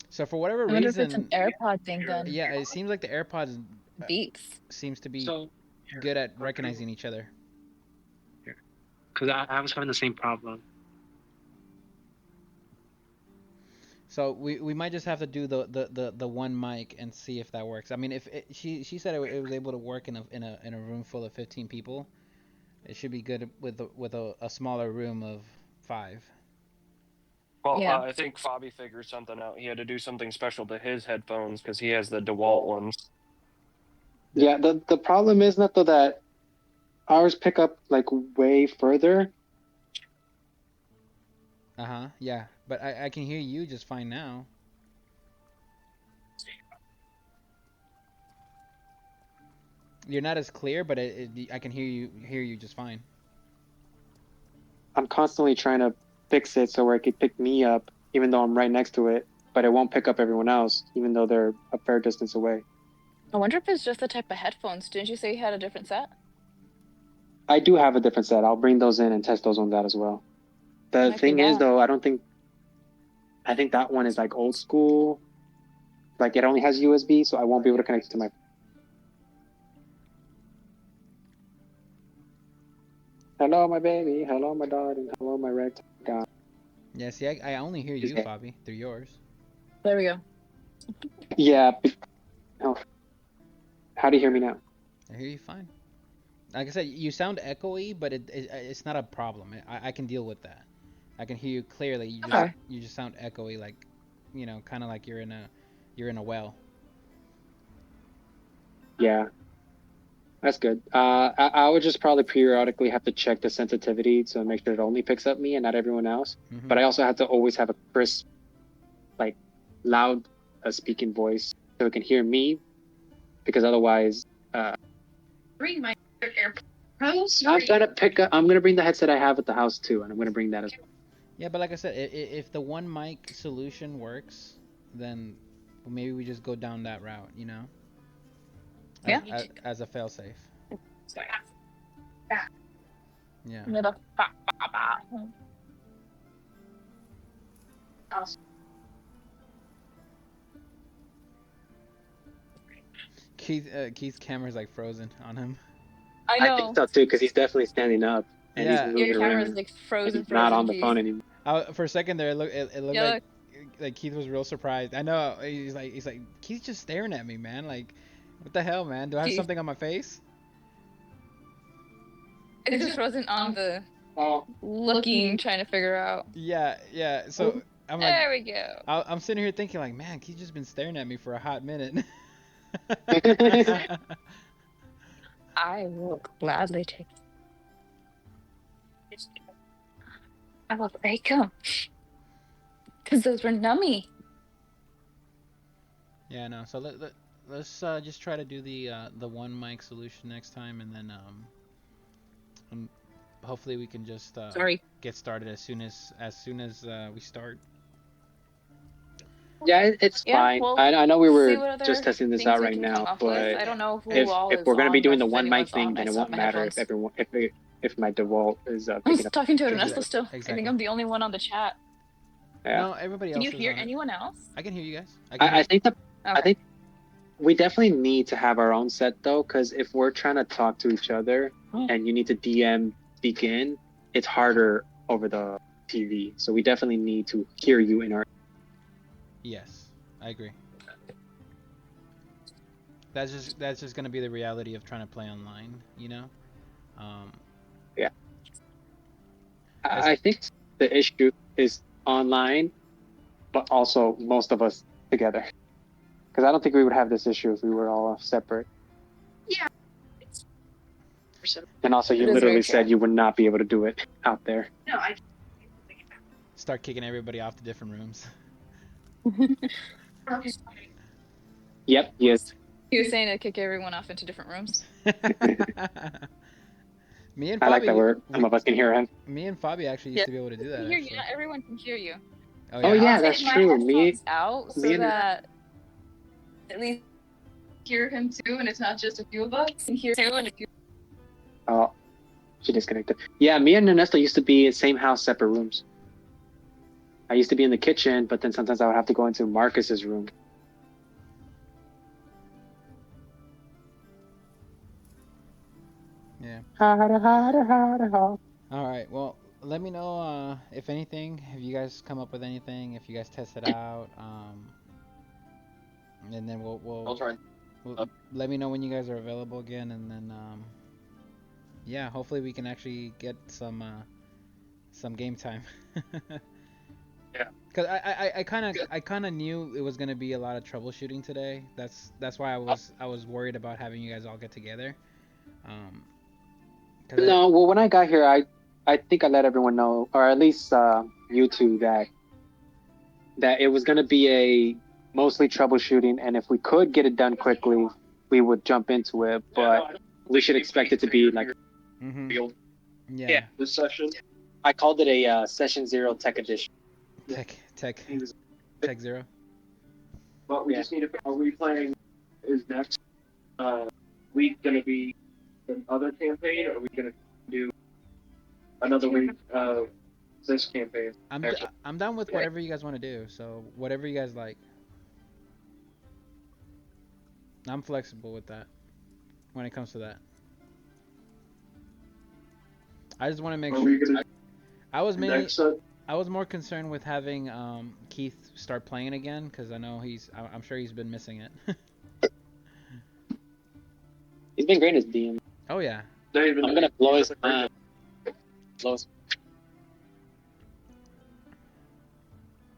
So for whatever I wonder if it's an reason, AirPod thing then. yeah, it seems like the AirPods Beats. seems to be So, good at recognizing each other. because I was having the same problem. So we might just have to do the one mic and see if that works. I mean, if she said it was able to work in a room full of 15 people, it should be good with a smaller room of 5. Well, Yeah. I think Fabi figured something out. He had to do something special to his headphones because he has the DeWalt ones. Yeah, the problem is not though that ours pick up like way further. Yeah, but I can hear you just fine now. You're not as clear, but I can hear you just fine. I'm constantly trying to fix it so where it could pick me up, even though I'm right next to it, but it won't pick up everyone else, even though they're a fair distance away. I wonder if it's just the type of headphones. Didn't you say you had a different set? I do have a different set. I'll bring those in and test those on that as well. The Might be thing is, that. though, I think that one is like old school. Like it only has USB, so I won't be able to connect it to my. Hello, my baby. Hello, my darling. Hello, my red guy. Yeah, see, I only hear you, Fabi, through yours. There we go. Yeah. Oh. How do you hear me now? I hear you fine. Like I said, you sound echoey, but it's not a problem. I can deal with that. I can hear you clearly. You just sound echoey, like, kind of like you're in a well. Yeah, that's good. I would just probably periodically have to check the sensitivity to make sure it only picks up me and not everyone else. Mm-hmm. But I also have to always have a crisp, like, loud speaking voice so it can hear me, because otherwise. Bring my AirPods. I'm gonna bring the headset I have at the house too, and I'm gonna bring that as well. Yeah, but like I said, if the one mic solution works, then maybe we just go down that route, Yeah. As a failsafe. Yeah. Keith's camera's like frozen on him. I I think know. so too, because he's definitely standing up and he's Yeah. moving Your camera's around. like And frozen, he's not on the Keith. phone anymore. For a second there, it looked Yeah, like Keith was real surprised. I know he's like Keith's just staring at me, man. Like, what the hell, man? Do I have Keith. something on my face? It's just frozen on the Oh, looking, trying to figure out. Yeah. So I'm like, There we go. I'm sitting here thinking like, man, Keith's just been staring at me for a hot minute. I will gladly take. I will take them because those were nummy. Yeah, no. So let's just try to do the one mic solution next time, and then hopefully we can just Sorry. get started as soon as we start. Yeah, it's Yeah, fine. well, I know we see were what just other testing this things out we right can come now, up with. but I don't know who all if is we're gonna be on, doing the if one mic anyone's on. thing, I then it still have won't my matter if headphones. everyone if my DeWalt is I'm picking up. talking to Exactly. Ernesto still. I Exactly. think I'm the only one on the chat. Yeah. No, everybody Can else you is hear on it. anyone else? I can hear you guys. I can hear I think I Okay. think we definitely need to have our own set though, because if we're trying to talk to each other and you need to DM begin, it's harder over the TV. So we definitely need to hear you in our. Yes, I agree. That's just gonna be the reality of trying to play online, you know. Um, Yeah. as I think the issue is online, but also most of us together. Because I don't think we would have this issue if we were all separate. Yeah. And also, you It is very literally true. said you would not be able to do it out there. No, I. start kicking everybody off to different rooms. Yep. Yes. He was saying to kick everyone off into different rooms. Me and I like that Fabi, word. Some of us can hear him. me and Fabi actually used to be able to do that. Hear you. Actually. Not everyone can hear you. Oh Oh yeah. yeah, I'll that's take my true. headphones out me so and- that at least hear him too, and it's not just a few of us. And hear too, and a few. Oh, she disconnected. Yeah, me and Ernesto used to be in the same house, separate rooms. I used to be in the kitchen, but then sometimes I would have to go into Marcus's room. Yeah. Harder, harder, harder, harder. All right. Well, let me know if anything, if you guys come up with anything, if you guys test it out, and then I'll try. we'll let me know when you guys are available again, and then yeah, hopefully we can actually get some game time. Yeah. Cause I kind of knew it was gonna be a lot of troubleshooting today. That's why I was worried about having you guys all get together. 'Cause No, well, when I got here, I think I let everyone know, or at least you two, that it was going to be a mostly troubleshooting, and if we could get it done quickly, we would jump into it. But we should expect it to be like Mhm. Field. Yeah. This session. I called it a session 0 tech edition. Tech zero. But we just need to. Are we playing? Is next week gonna be another campaign? Or are we gonna do another week of this campaign? I'm down with whatever you guys want to do. So whatever you guys like. I'm flexible with that when it comes to that. I just want to make Are sure. we gonna I was mainly next? I was more concerned with having Keith start playing again because I know I'm sure he's been missing it. He's been great as DM. Oh yeah. David, I'm gonna blow his mind.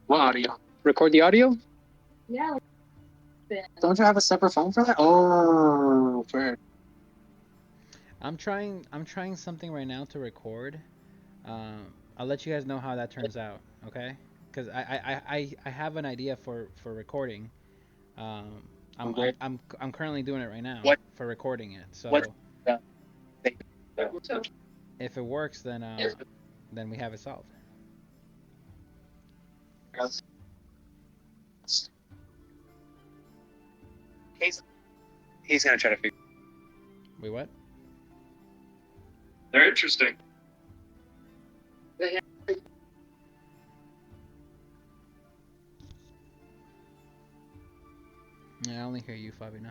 What audio? Record the audio? Yeah. Don't you have a separate phone for that? Oh, fair. I'm trying something right now to record. I'll let you guys know how that turns out, okay? Because I have an idea for recording. I'm currently doing it right now for recording it. So if it works, then we have it solved. He's gonna try to figure. Wait, what? They're interesting. Yeah, I only hear you, Fabi, now.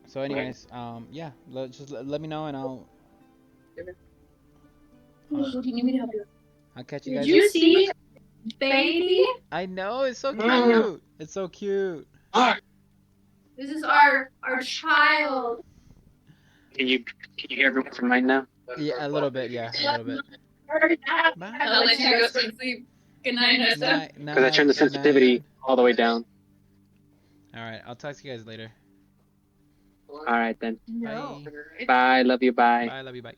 So, anyways, yeah, let me know and What do you need me to help you with? I'll catch you Did guys. you see baby? I know, it's so cute. It's so cute. This is our child. Can you hear everyone from right now? Yeah, a little bit. Yeah, a little bit. Bye. I'll let you go to sleep. Good night, Nesta. Because I turned the Good night. sensitivity all the way down. All right, I'll talk to you guys later. All right then. Bye. Bye. Love you. Bye. Bye. Love you. Bye.